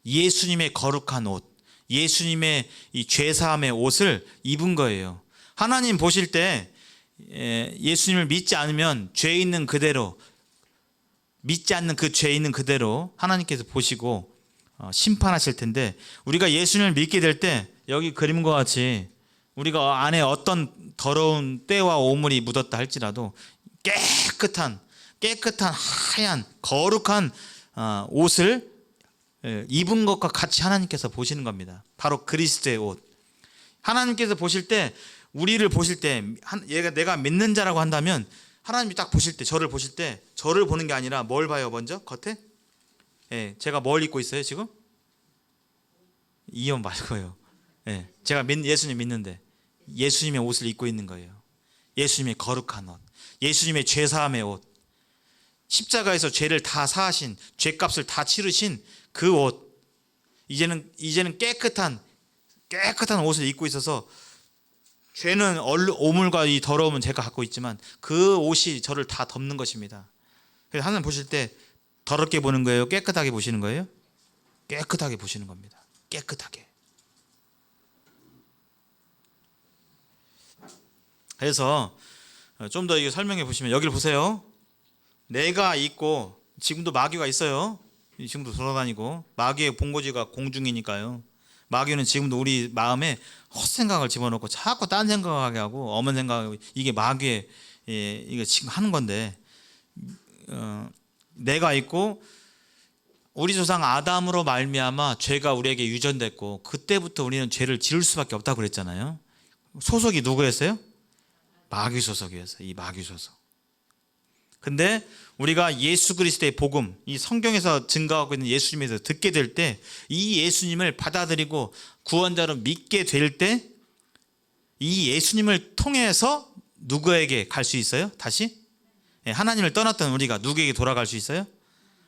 예수님의 거룩한 옷, 예수님의 이 죄사함의 옷을 입은 거예요. 하나님 보실 때 예수님을 믿지 않으면 죄 있는 그대로, 믿지 않는 그 죄 있는 그대로 하나님께서 보시고 심판하실 텐데, 우리가 예수님을 믿게 될 때 여기 그림과 같이 우리가 안에 어떤 더러운 때와 오물이 묻었다 할지라도 깨끗한 하얀 거룩한 옷을 입은 것과 같이 하나님께서 보시는 겁니다. 바로 그리스도의 옷. 하나님께서 보실 때, 우리를 보실 때, 내가 믿는 자라고 한다면 하나님이 딱 보실 때, 저를 보실 때, 저를 보는 게 아니라 뭘 봐요? 먼저 겉에? 제가 뭘 입고 있어요 지금? 이 옷 말고요. 예, 제가 예수님 믿는데 예수님의 옷을 입고 있는 거예요. 예수님의 거룩한 옷, 예수님의 죄사함의 옷, 십자가에서 죄를 다 사하신, 죄값을 다 치르신 그 옷. 이제는 깨끗한 옷을 입고 있어서 죄는 오물과 이 더러움은 제가 갖고 있지만 그 옷이 저를 다 덮는 것입니다. 그래서 하나님 보실 때 더럽게 보는 거예요? 깨끗하게 보시는 거예요? 깨끗하게 보시는 겁니다. 깨끗하게. 그래서 좀 더 이거 설명해 보시면 여기를 보세요. 내가 있고 지금도 마귀가 있어요. 지금도 돌아다니고 마귀의 본고지가 공중이니까요. 마귀는 지금도 우리 마음에 헛생각을 집어넣고 자꾸 딴 생각하게 하고 엄한 생각하고 이게 마귀의 이거 지금 하는 건데 내가 있고 우리 조상 아담으로 말미암아 죄가 우리에게 유전됐고 그때부터 우리는 죄를 지을 수밖에 없다고 그랬잖아요. 소속이 누구였어요? 마귀 소속이었어요. 이 마귀 소속. 근데 우리가 예수 그리스도의 복음, 이 성경에서 증거하고 있는 예수님에 대해서 듣게 될 때 이 예수님을 받아들이고 구원자로 믿게 될 때 이 예수님을 통해서 누구에게 갈 수 있어요? 다시? 하나님을 떠났던 우리가 누구에게 돌아갈 수 있어요?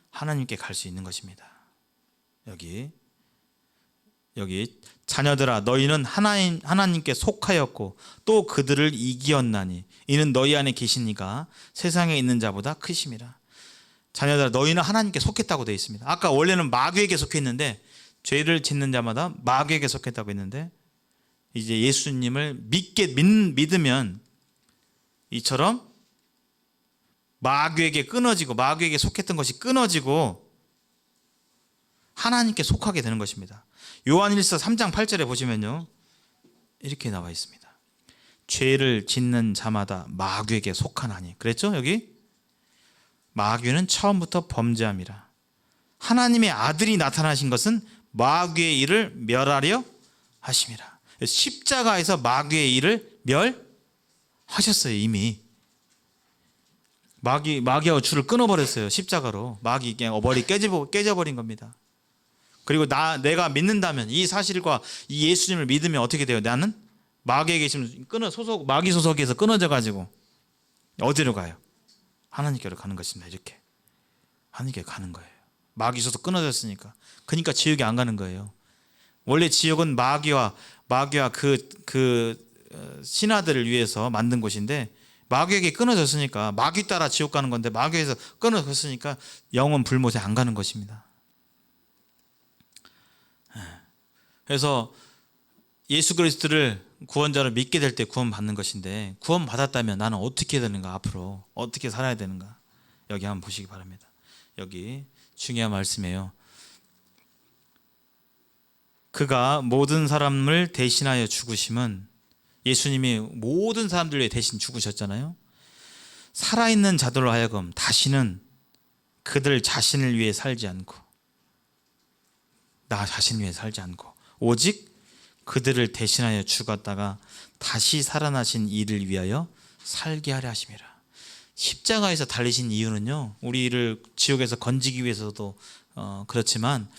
하나님께 갈 수 있는 것입니다. 여기 자녀들아 너희는 하나님께 속하였고 또 그들을 이기었나니 이는 너희 안에 계시니가 세상에 있는 자보다 크심이라. 자녀들아 너희는 하나님께 속했다고 되어 있습니다. 아까 원래는 마귀에게 속했는데 죄를 짓는 자마다 마귀에게 속했다고 했는데 이제 예수님을 믿으면 이처럼 마귀에게 끊어지고 마귀에게 속했던 것이 끊어지고 하나님께 속하게 되는 것입니다. 요한일서 3장 8절에 보시면요 이렇게 나와 있습니다. 죄를 짓는 자마다 마귀에게 속하나니. 그랬죠? 여기 마귀는 처음부터 범죄함이라. 하나님의 아들이 나타나신 것은 마귀의 일을 멸하려 하심이라. 십자가에서 마귀의 일을 멸하셨어요. 이미 마귀하고 줄을 끊어버렸어요. 십자가로 마귀 그냥 머리 깨져버린 겁니다. 그리고 내가 믿는다면 이 사실과 이 예수님을 믿으면 어떻게 돼요? 나는 마귀에게 지금 마귀 소속에서 끊어져 가지고 어디로 가요? 하나님께로 가는 것입니다. 이렇게 하나님께 가는 거예요. 마귀 소속 끊어졌으니까. 그러니까 지옥에 안 가는 거예요. 원래 지옥은 마귀와 그 신하들을 위해서 만든 곳인데 마귀에게 끊어졌으니까 마귀 따라 지옥 가는 건데 마귀에서 끊어졌으니까 영원 불못에 안 가는 것입니다. 그래서 예수 그리스도를 구원자로 믿게 될 때 구원받는 것인데 구원 받았다면 나는 어떻게 되는가, 앞으로 어떻게 살아야 되는가, 여기 한번 보시기 바랍니다. 여기 중요한 말씀이에요. 그가 모든 사람을 대신하여 죽으심은, 예수님이 모든 사람들 위해 대신 죽으셨잖아요. 살아있는 자들로 하여금 다시는 그들 자신을 위해 살지 않고 나 자신을 위해 살지 않고 오직 그들을 대신하여 죽었다가 다시 살아나신 이를 위하여 살게 하려 하심이라. 십자가에서 달리신 이유는요, 우리를 지옥에서 건지기 위해서도 그렇지만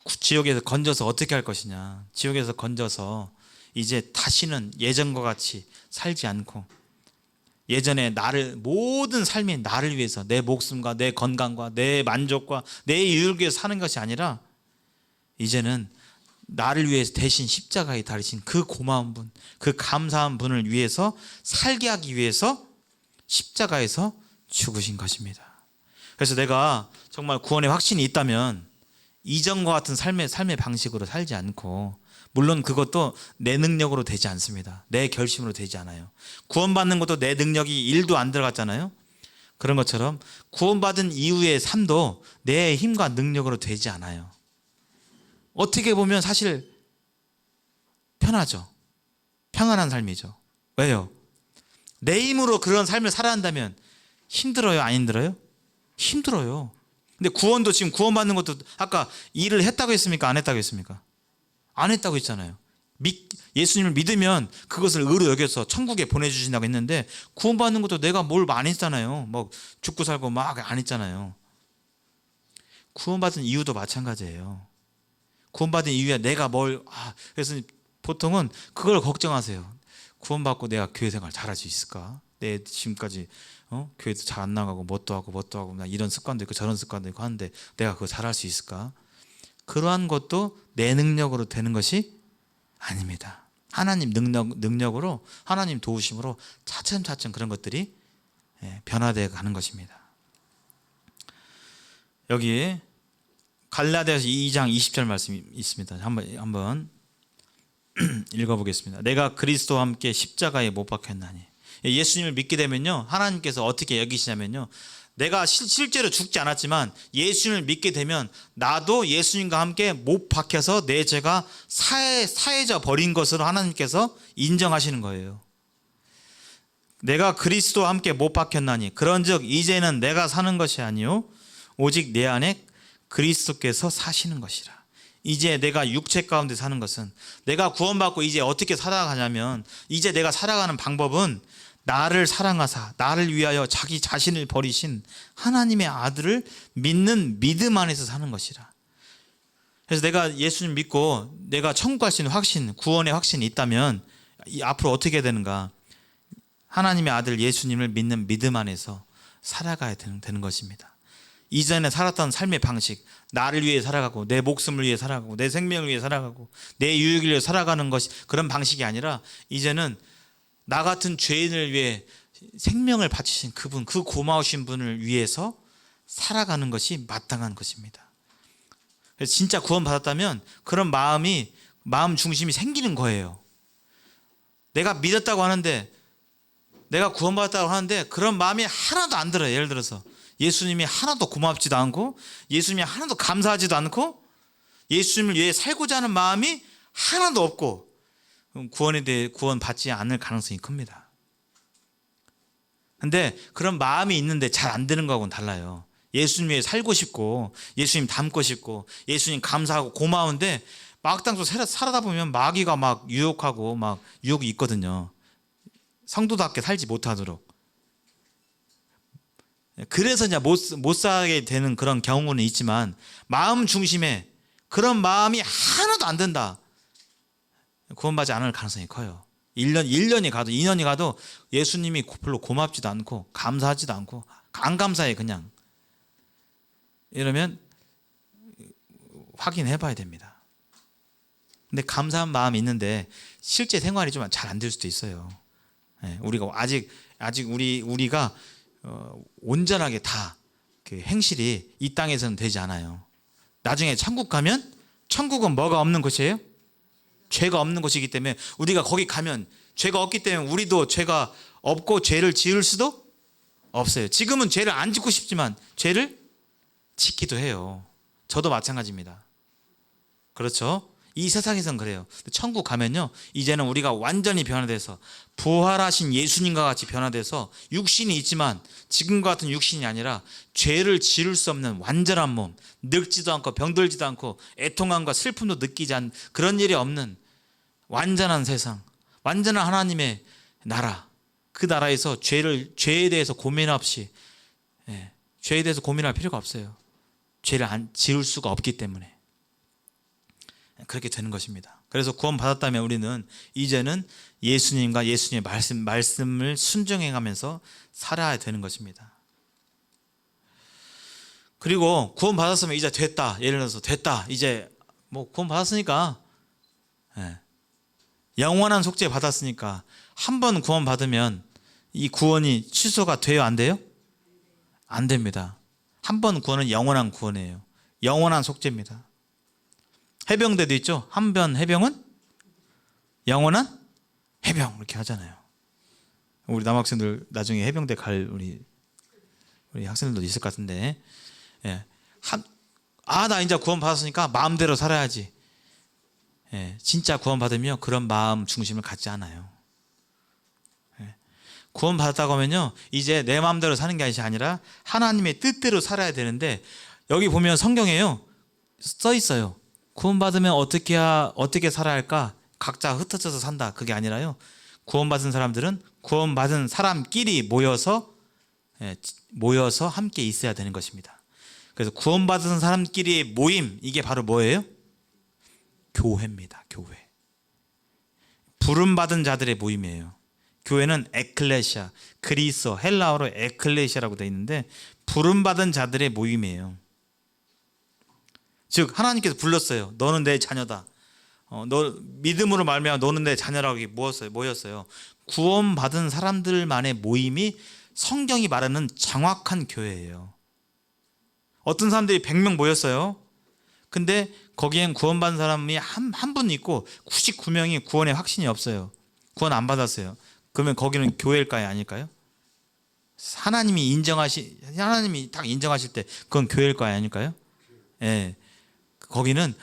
지옥에서 건져서 어떻게 할 것이냐, 지옥에서 건져서 이제 다시는 예전과 같이 살지 않고 예전에 모든 삶이 나를 위해서, 내 목숨과 내 건강과 내 만족과 내 이익을 위해서 사는 것이 아니라 이제는 나를 위해서 대신 십자가에 달리신 그 고마운 분, 그 감사한 분을 위해서 살게 하기 위해서 십자가에서 죽으신 것입니다. 그래서 내가 정말 구원의 확신이 있다면 이전과 같은 삶의 방식으로 살지 않고, 물론 그것도 내 능력으로 되지 않습니다. 내 결심으로 되지 않아요. 구원받는 것도 내 능력이 1도 안 들어갔잖아요. 그런 것처럼 구원받은 이후의 삶도 내 힘과 능력으로 되지 않아요. 어떻게 보면 사실 편하죠. 평안한 삶이죠. 왜요? 내 힘으로 그런 삶을 살아야 한다면 힘들어요? 안 힘들어요? 힘들어요. 근데 구원도, 지금 구원받는 것도 아까 일을 했다고 했습니까? 안 했다고 했습니까? 안 했다고 했잖아요. 예수님을 믿으면 그것을 의로 여겨서 천국에 보내주신다고 했는데, 구원받는 것도 내가 뭘 많이 했잖아요. 뭐 죽고 살고 막 안 했잖아요. 구원받은 이유도 마찬가지예요. 구원받은 이유야 내가 그래서 보통은 그걸 걱정하세요. 구원받고 내가 교회 생활 잘할 수 있을까? 내 지금까지 교회도 잘 안 나가고 뭣도 하고 나 이런 습관도 있고 저런 습관도 있고 하는데 내가 그거 잘할 수 있을까? 그러한 것도 내 능력으로 되는 것이 아닙니다. 하나님 능력으로, 하나님 도우심으로 차츰차츰 그런 것들이 변화되어 가는 것입니다. 여기 갈라디아서 2장 20절 말씀이 있습니다. 한번 읽어보겠습니다. 내가 그리스도와 함께 십자가에 못 박혔나니. 예수님을 믿게 되면요, 하나님께서 어떻게 여기시냐면요, 내가 실제로 죽지 않았지만 예수님을 믿게 되면 나도 예수님과 함께 못 박혀서 내 죄가 사해져 버린 것으로 하나님께서 인정하시는 거예요. 내가 그리스도와 함께 못 박혔나니 그런즉 이제는 내가 사는 것이 아니요 오직 내 안에 그리스도께서 사시는 것이라. 이제 내가 육체 가운데 사는 것은, 내가 구원받고 이제 어떻게 살아가냐면, 이제 내가 살아가는 방법은 나를 사랑하사 나를 위하여 자기 자신을 버리신 하나님의 아들을 믿는 믿음 안에서 사는 것이라. 그래서 내가 예수님 믿고 내가 천국 갈 수 있는 확신, 구원의 확신이 있다면 앞으로 어떻게 해야 되는가? 하나님의 아들 예수님을 믿는 믿음 안에서 살아가야 되는 것입니다. 이전에 살았던 삶의 방식, 나를 위해 살아가고 내 목숨을 위해 살아가고 내 생명을 위해 살아가고 내 유익을 위해 살아가는 것이 그런 방식이 아니라, 이제는 나 같은 죄인을 위해 생명을 바치신 그분, 그 고마우신 분을 위해서 살아가는 것이 마땅한 것입니다. 그래서 진짜 구원받았다면 그런 마음 중심이 생기는 거예요. 내가 믿었다고 하는데, 내가 구원받았다고 하는데 그런 마음이 하나도 안 들어요. 예를 들어서 예수님이 하나도 고맙지도 않고 예수님이 하나도 감사하지도 않고 예수님을 위해 살고자 하는 마음이 하나도 없고, 구원에 대해 구원받지 않을 가능성이 큽니다. 근데 그런 마음이 있는데 잘 안 되는 거하고는 달라요. 예수님 위해 살고 싶고 예수님 닮고 싶고 예수님 감사하고 고마운데 막상 또 살아다 보면 마귀가 막 유혹하고 막 유혹이 있거든요. 성도답게 살지 못하도록. 그래서 이제 못 살게 되는 그런 경우는 있지만, 마음 중심에 그런 마음이 하나도 안 된다, 구원받지 않을 가능성이 커요. 1년이 가도 2년이 가도 예수님이 별로 고맙지도 않고 감사하지도 않고 안 감사해 그냥. 이러면 확인해 봐야 됩니다. 근데 감사한 마음이 있는데 실제 생활이 좀 잘 안 될 수도 있어요. 우리가 아직 우리가 온전하게 다 그 행실이 이 땅에서는 되지 않아요. 나중에 천국 가면, 천국은 뭐가 없는 곳이에요? 죄가 없는 곳이기 때문에 우리가 거기 가면 죄가 없기 때문에 우리도 죄가 없고 죄를 지을 수도 없어요. 지금은 죄를 안 짓고 싶지만 죄를 짓기도 해요. 저도 마찬가지입니다. 그렇죠? 이 세상에선 그래요. 천국 가면요, 이제는 우리가 완전히 변화돼서 부활하신 예수님과 같이 변화돼서 육신이 있지만 지금과 같은 육신이 아니라 죄를 지을 수 없는 완전한 몸, 늙지도 않고 병들지도 않고 애통함과 슬픔도 느끼지 않는 그런 일이 없는 완전한 세상, 완전한 하나님의 나라, 그 나라에서 죄에 대해서 고민 없이, 죄에 대해서 고민할 필요가 없어요. 죄를 지을 수가 없기 때문에 그렇게 되는 것입니다. 그래서 구원받았다면 우리는 이제는 예수님과 예수님의 말씀을 순종해가면서 살아야 되는 것입니다. 그리고 구원받았으면 이제 됐다, 예를 들어서 됐다, 이제 뭐 구원받았으니까, 영원한 속죄 받았으니까 한 번 구원받으면 이 구원이 취소가 돼요, 안 돼요? 안 됩니다. 한 번 구원은 영원한 구원이에요. 영원한 속죄입니다. 해병대도 있죠. 한 번 해병은 영원한 해병, 이렇게 하잖아요. 우리 남학생들 나중에 해병대 갈 우리 학생들도 있을 것 같은데, 나 이제 구원 받았으니까 마음대로 살아야지. 진짜 구원 받으면 그런 마음 중심을 갖지 않아요. 구원 받았다고 하면요, 이제 내 마음대로 사는 게 아니라 하나님의 뜻대로 살아야 되는데, 여기 보면 성경에요 써 있어요. 구원받으면 어떻게 살아야 할까? 각자 흩어져서 산다, 그게 아니라요, 구원받은 사람들은 구원받은 사람끼리 모여서 함께 있어야 되는 것입니다. 그래서 구원받은 사람끼리의 모임, 이게 바로 뭐예요? 교회입니다. 교회. 부름받은 자들의 모임이에요. 교회는 에클레시아, 그리스어, 헬라어로 에클레시아라고 되어 있는데 부름받은 자들의 모임이에요. 즉 하나님께서 불렀어요. 너는 내 자녀다. 너 믿음으로 말미암아 너는 내 자녀라고 뭐였어요? 구원받은 사람들만의 모임이 성경이 말하는 정확한 교회예요. 어떤 사람들이 100명 모였어요. 근데 거기엔 구원받은 사람이 한 분 있고 99명이 구원의 확신이 없어요. 구원 안 받았어요. 그러면 거기는 교회일까요? 아닐까요? 하나님이 딱 인정하실 때 그건 교회일까요? 아닐까요? 예. 거기는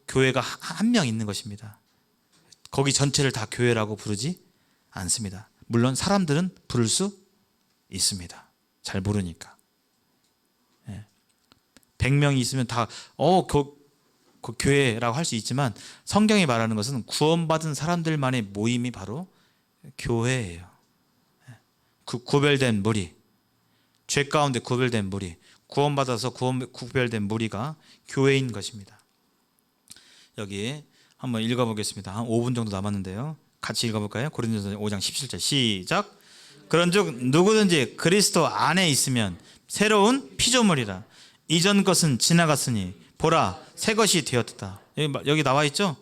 교회가 한 명 있는 것입니다. 거기 전체를 다 교회라고 부르지 않습니다. 물론 사람들은 부를 수 있습니다. 잘 모르니까. 100명이 있으면 다 그 교회라고 할 수 있지만 성경이 말하는 것은 구원받은 사람들만의 모임이 바로 교회예요. 그 구별된 무리, 죄 가운데 구별된 무리, 구원받아서 구별된 무리가 교회인 것입니다. 여기 한번 읽어보겠습니다. 한 5분 정도 남았는데요. 같이 읽어볼까요? 고린도서 5장 17절 시작. 그런즉 누구든지 그리스도 안에 있으면 새로운 피조물이라. 이전 것은 지나갔으니 보라 새 것이 되었다. 여기 나와 있죠?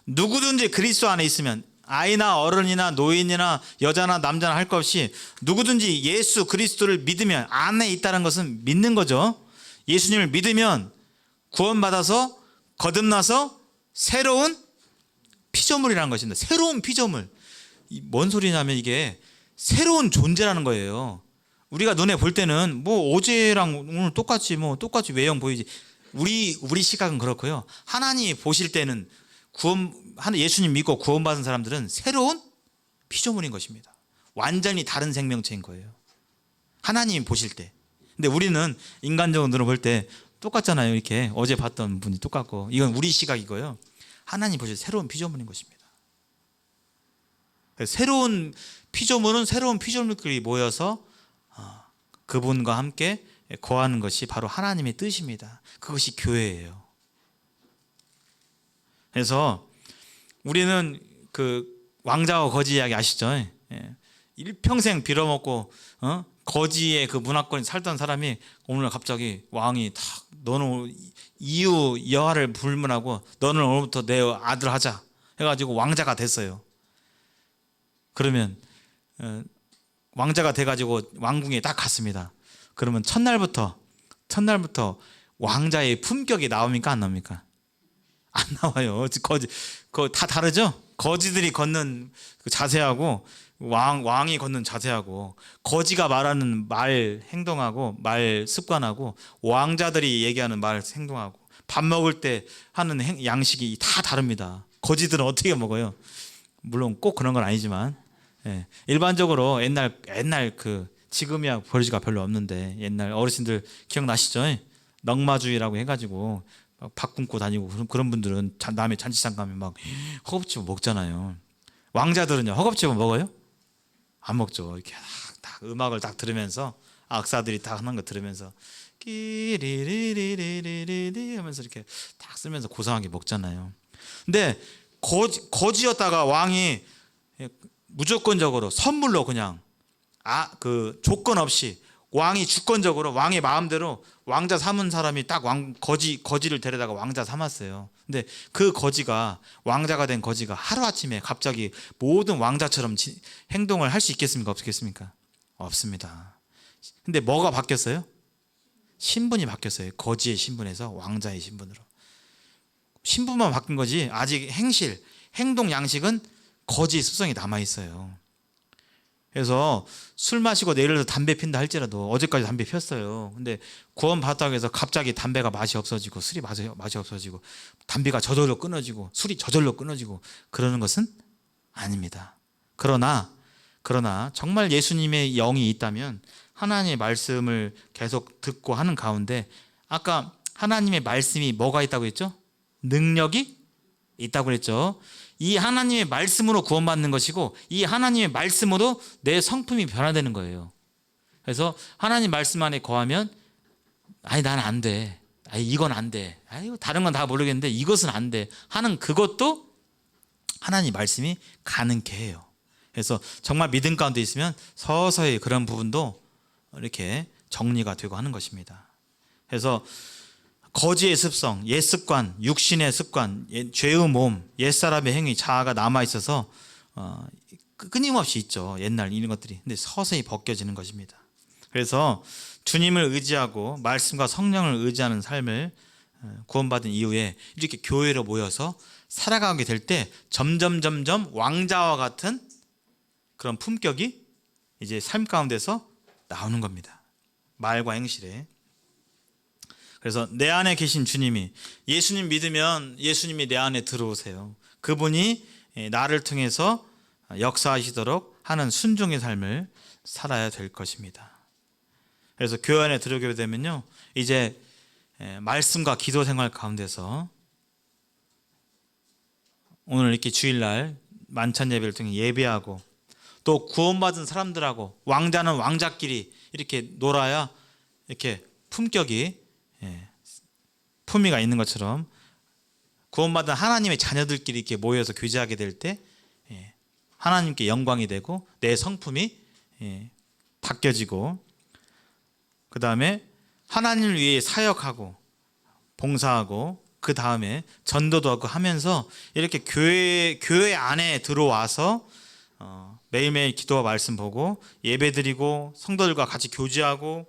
누구든지 그리스도 안에 있으면 아이나 어른이나 노인이나 여자나 남자나 할 것 없이 누구든지 예수 그리스도를 믿으면 안에 있다는 것은 믿는 거죠. 예수님을 믿으면 구원받아서 거듭나서 새로운 피조물이라는 것입니다. 새로운 피조물. 뭔 소리냐면 이게 새로운 존재라는 거예요. 우리가 눈에 볼 때는 뭐 어제랑 오늘 똑같이 외형 보이지. 우리 시각은 그렇고요. 하나님이 보실 때는 예수님 믿고 구원받은 사람들은 새로운 피조물인 것입니다. 완전히 다른 생명체인 거예요. 하나님이 보실 때. 근데 우리는 인간적으로 눈으로 볼 때 똑같잖아요. 이렇게 어제 봤던 분이 똑같고 이건 우리 시각이고요. 하나님 보실 때 새로운 피조물인 것입니다. 새로운 피조물은 새로운 피조물끼리 모여서 그분과 함께 거하는 것이 바로 하나님의 뜻입니다. 그것이 교회예요. 그래서 우리는 그 왕자와 거지 이야기 아시죠? 일평생 빌어먹고 거지의 그 문화권에 살던 사람이 오늘 갑자기 왕이 탁 너는 이유 여하를 불문하고 너는 오늘부터 내 아들 하자 해가지고 왕자가 됐어요. 그러면 왕자가 돼가지고 왕궁에 딱 갔습니다. 그러면 첫날부터 왕자의 품격이 나옵니까 안 나옵니까? 안 나와요. 그거 다 다르죠? 거지들이 걷는 그 자세하고 왕이 걷는 자세하고 거지가 말하는 말 행동하고 말 습관하고 왕자들이 얘기하는 말 행동하고 밥 먹을 때 하는 양식이 다 다릅니다. 거지들은 어떻게 먹어요? 물론 꼭 그런 건 아니지만 일반적으로 옛날 지금이야 버리지가 별로 없는데 옛날 어르신들 기억나시죠? 넉마주의라고 해가지고 밥 굶고 다니고 그런 분들은 남의 잔치상 가면 막 허겁지겁 먹잖아요. 왕자들은요 허겁지겁 먹어요? 안 먹죠. 이렇게 딱 음악을 딱 들으면서 악사들이 딱 하는 거 들으면서 끼리리리리리리 하면서 이렇게 딱 쓰면서 고상하게 먹잖아요. 근데 거지였다가 왕이 무조건적으로 선물로 그냥 그 조건 없이 왕이 주권적으로 왕의 마음대로 왕자 삼은 사람이 딱 거지를 데려다가 왕자 삼았어요. 근데 그 거지가 왕자가 된 거지가 하루아침에 갑자기 모든 왕자처럼 행동을 할 수 있겠습니까? 없겠습니까? 없습니다. 근데 뭐가 바뀌었어요? 신분이 바뀌었어요. 거지의 신분에서 왕자의 신분으로. 신분만 바뀐 거지 아직 행동 양식은 거지의 습성이 남아있어요. 그래서 술 마시고 예를 들어 담배 핀다 할지라도 어제까지 담배 폈어요. 근데 구원 받았다고 해서 갑자기 담배가 맛이 없어지고 술이 맛이 없어지고 담배가 저절로 끊어지고 술이 저절로 끊어지고 그러는 것은 아닙니다. 그러나 정말 예수님의 영이 있다면 하나님의 말씀을 계속 듣고 하는 가운데 아까 하나님의 말씀이 뭐가 있다고 했죠? 능력이 있다고 그랬죠. 이 하나님의 말씀으로 구원받는 것이고 이 하나님의 말씀으로 내 성품이 변화되는 거예요. 그래서 하나님 말씀 안에 거하면 아니 난 안 돼. 아니 이건 안 돼. 아니 다른 건 다 모르겠는데 이것은 안 돼. 하는 그것도 하나님 말씀이 가능케 해요. 그래서 정말 믿음 가운데 있으면 서서히 그런 부분도 이렇게 정리가 되고 하는 것입니다. 그래서 거지의 습성, 옛 습관, 육신의 습관, 죄의 몸, 옛사람의 행위, 자아가 남아있어서 끊임없이 있죠. 옛날 이런 것들이. 근데 서서히 벗겨지는 것입니다. 그래서 주님을 의지하고 말씀과 성령을 의지하는 삶을 구원받은 이후에 이렇게 교회로 모여서 살아가게 될 때 점점 왕자와 같은 그런 품격이 이제 삶 가운데서 나오는 겁니다. 말과 행실에. 그래서 내 안에 계신 주님이, 예수님 믿으면 예수님이 내 안에 들어오세요. 그분이 나를 통해서 역사하시도록 하는 순종의 삶을 살아야 될 것입니다. 그래서 교회 안에 들어오게 되면요, 이제 말씀과 기도 생활 가운데서 오늘 이렇게 주일날 만찬 예배를 통해 예배하고 또 구원받은 사람들하고 왕자는 왕자끼리 이렇게 놀아야 이렇게 품격이 품위가 있는 것처럼 구원받은 하나님의 자녀들끼리 이렇게 모여서 교제하게 될 때 하나님께 영광이 되고 내 성품이 바뀌어지고, 그 다음에 하나님을 위해 사역하고 봉사하고 그 다음에 전도도 하고 하면서 이렇게 교회 안에 들어와서 매일매일 기도와 말씀 보고 예배 드리고 성도들과 같이 교제하고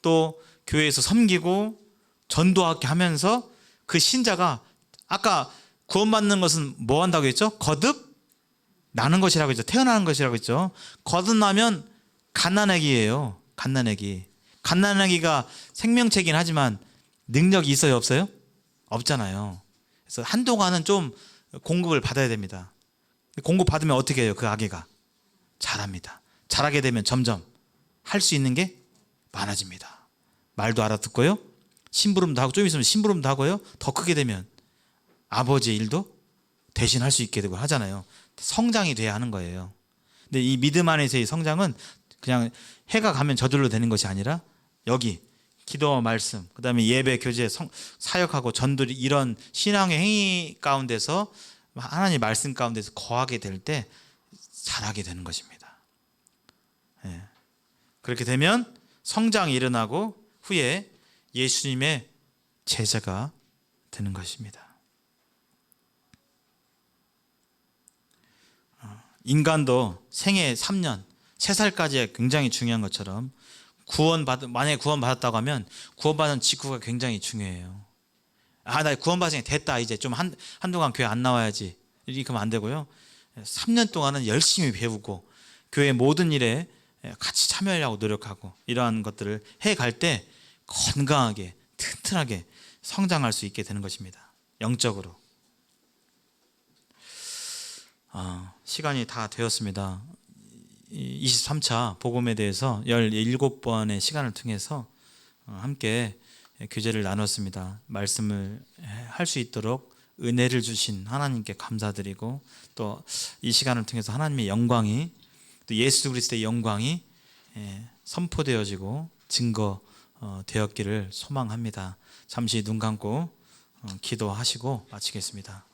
또 교회에서 섬기고 전도하게 하면서 그 신자가, 아까 구원받는 것은 뭐 한다고 했죠? 거듭 나는 것이라고 했죠. 태어나는 것이라고 했죠. 거듭나면 갓난아기예요. 갓난아기가 생명체긴 하지만 능력이 있어요, 없어요? 없잖아요. 그래서 한동안은 좀 공급을 받아야 됩니다. 공급 받으면 어떻게 해요? 그 아기가 잘합니다. 잘하게 되면 점점 할 수 있는 게 많아집니다. 말도 알아듣고요, 심부름도 하고, 좀 있으면 심부름도 하고요, 더 크게 되면 아버지의 일도 대신 할 수 있게 되고 하잖아요. 성장이 돼야 하는 거예요. 근데 이 믿음 안에서의 성장은 그냥 해가 가면 저절로 되는 것이 아니라 여기 기도와 말씀, 그 다음에 예배, 교제, 사역하고 전도, 이런 신앙의 행위 가운데서 하나님 말씀 가운데서 거하게 될 때 잘하게 되는 것입니다. 그렇게 되면 성장이 일어나고 후에 예수님의 제자가 되는 것입니다. 인간도 생애 3년, 3살까지 굉장히 중요한 것처럼 만약에 구원받았다고 하면 구원받은 직후가 굉장히 중요해요. 나 구원받은 게 됐다, 이제 좀 한동안 교회 안 나와야지, 이렇게 하면 안 되고요. 3년 동안은 열심히 배우고 교회 모든 일에 같이 참여하려고 노력하고 이러한 것들을 해갈 때 건강하게 튼튼하게 성장할 수 있게 되는 것입니다. 영적으로. 시간이 다 되었습니다. 23차 복음에 대해서 17번의 시간을 통해서 함께 교제를 나눴습니다. 말씀을 할 수 있도록 은혜를 주신 하나님께 감사드리고, 또 이 시간을 통해서 하나님의 영광이, 또 예수 그리스도의 영광이 선포되어지고 증거되었기를 소망합니다. 잠시 눈 감고 기도하시고 마치겠습니다.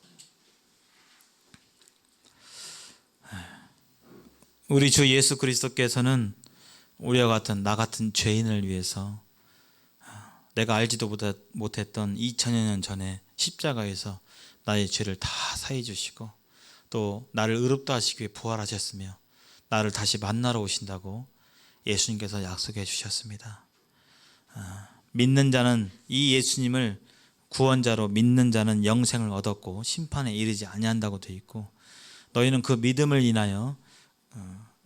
우리 주 예수 그리스도께서는 우리와 같은 나 같은 죄인을 위해서 내가 알지도 못했던 2000여 년 전에 십자가에서 나의 죄를 다 사해 주시고 또 나를 의롭다 하시기 위해 부활하셨으며 나를 다시 만나러 오신다고 예수님께서 약속해 주셨습니다. 믿는 자는, 이 예수님을 구원자로 믿는 자는 영생을 얻었고 심판에 이르지 아니한다고 되어 있고, 너희는 그 믿음을 인하여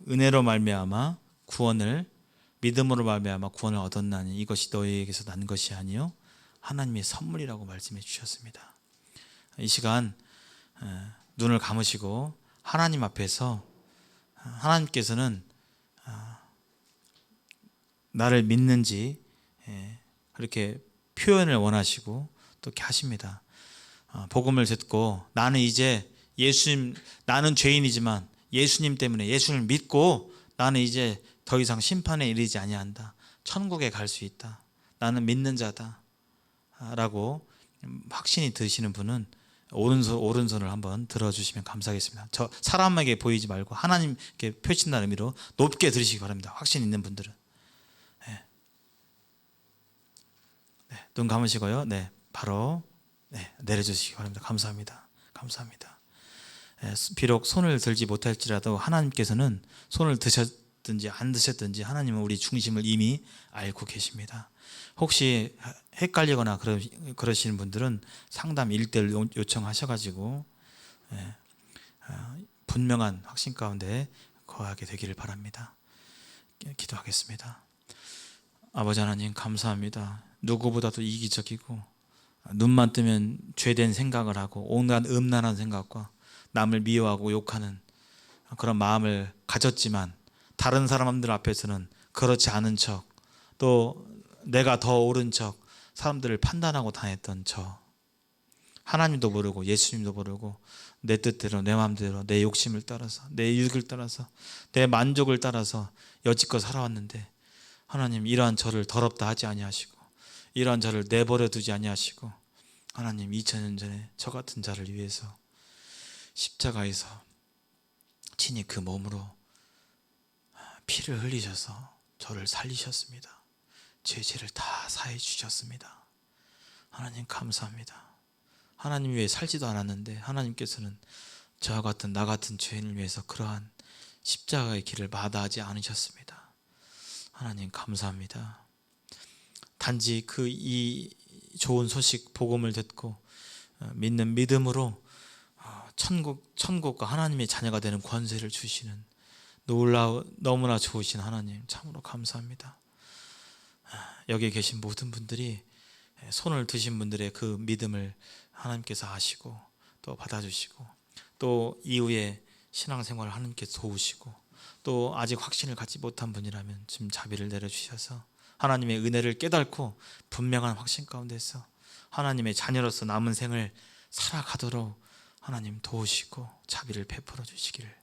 은혜로 말미암아 구원을, 믿음으로 말미암아 구원을 얻었나니 이것이 너희에게서 난 것이 아니요 하나님의 선물이라고 말씀해 주셨습니다. 이 시간 눈을 감으시고 하나님 앞에서, 하나님께서는 나를 믿는지 그렇게 표현을 원하시고 또 이렇게 하십니다. 복음을 듣고 나는 이제 나는 죄인이지만 예수님 때문에, 예수님을 믿고 나는 이제 더 이상 심판에 이르지 아니한다, 천국에 갈 수 있다, 나는 믿는 자다 라고 확신이 드시는 분은 오른손을 한번 들어주시면 감사하겠습니다. 저 사람에게 보이지 말고 하나님께 펼친다는 의미로 높게 들으시기 바랍니다. 확신 있는 분들은. 네. 네, 눈 감으시고요. 네, 바로 내려주시기 바랍니다. 감사합니다. 감사합니다. 비록 손을 들지 못할지라도 하나님께서는 손을 드셨든지 안 드셨든지 하나님은 우리 중심을 이미 알고 계십니다. 혹시 헷갈리거나 그러시는 분들은 상담 1:1 요청하셔가지고 분명한 확신 가운데 거하게 되기를 바랍니다. 기도하겠습니다. 아버지 하나님 감사합니다. 누구보다도 이기적이고 눈만 뜨면 죄된 생각을 하고 온갖 음란한 생각과 남을 미워하고 욕하는 그런 마음을 가졌지만 다른 사람들 앞에서는 그렇지 않은 척, 또 내가 더 옳은 척 사람들을 판단하고 다녔던 저, 하나님도 모르고 예수님도 모르고 내 뜻대로 내 마음대로 내 욕심을 따라서 내 이익을 따라서 내 만족을 따라서 여지껏 살아왔는데 하나님 이러한 저를 더럽다 하지 아니하시고 이러한 저를 내버려 두지 아니하시고 하나님 2000년 전에 저 같은 자를 위해서 십자가에서 친히 그 몸으로 피를 흘리셔서 저를 살리셨습니다. 제 죄를 다 사해 주셨습니다. 하나님 감사합니다. 하나님 위해 살지도 않았는데 하나님께서는 저와 같은 나 같은 죄인을 위해서 그러한 십자가의 길을 마다하지 않으셨습니다. 하나님 감사합니다. 단지 이 좋은 소식 복음을 듣고 믿는 믿음으로 천국과 하나님의 자녀가 되는 권세를 주시는 너무나 좋으신 하나님 참으로 감사합니다. 여기 계신 모든 분들이 손을 드신 분들의 그 믿음을 하나님께서 아시고 또 받아주시고 또 이후에 신앙생활을 하나님께서 도우시고 또 아직 확신을 갖지 못한 분이라면 지금 자비를 내려주셔서 하나님의 은혜를 깨닫고 분명한 확신 가운데서 하나님의 자녀로서 남은 생을 살아가도록 하나님 도우시고 자비를 베풀어 주시기를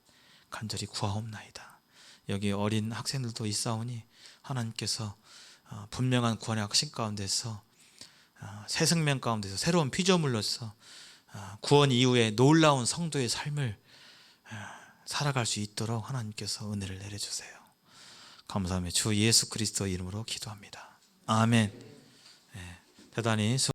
간절히 구하옵나이다. 여기 어린 학생들도 있사오니 하나님께서 분명한 구원의 확신 가운데서 새 생명 가운데서 새로운 피조물로서 구원 이후에 놀라운 성도의 삶을 살아갈 수 있도록 하나님께서 은혜를 내려주세요. 감사하며 주 예수 그리스도 이름으로 기도합니다. 아멘. 대단히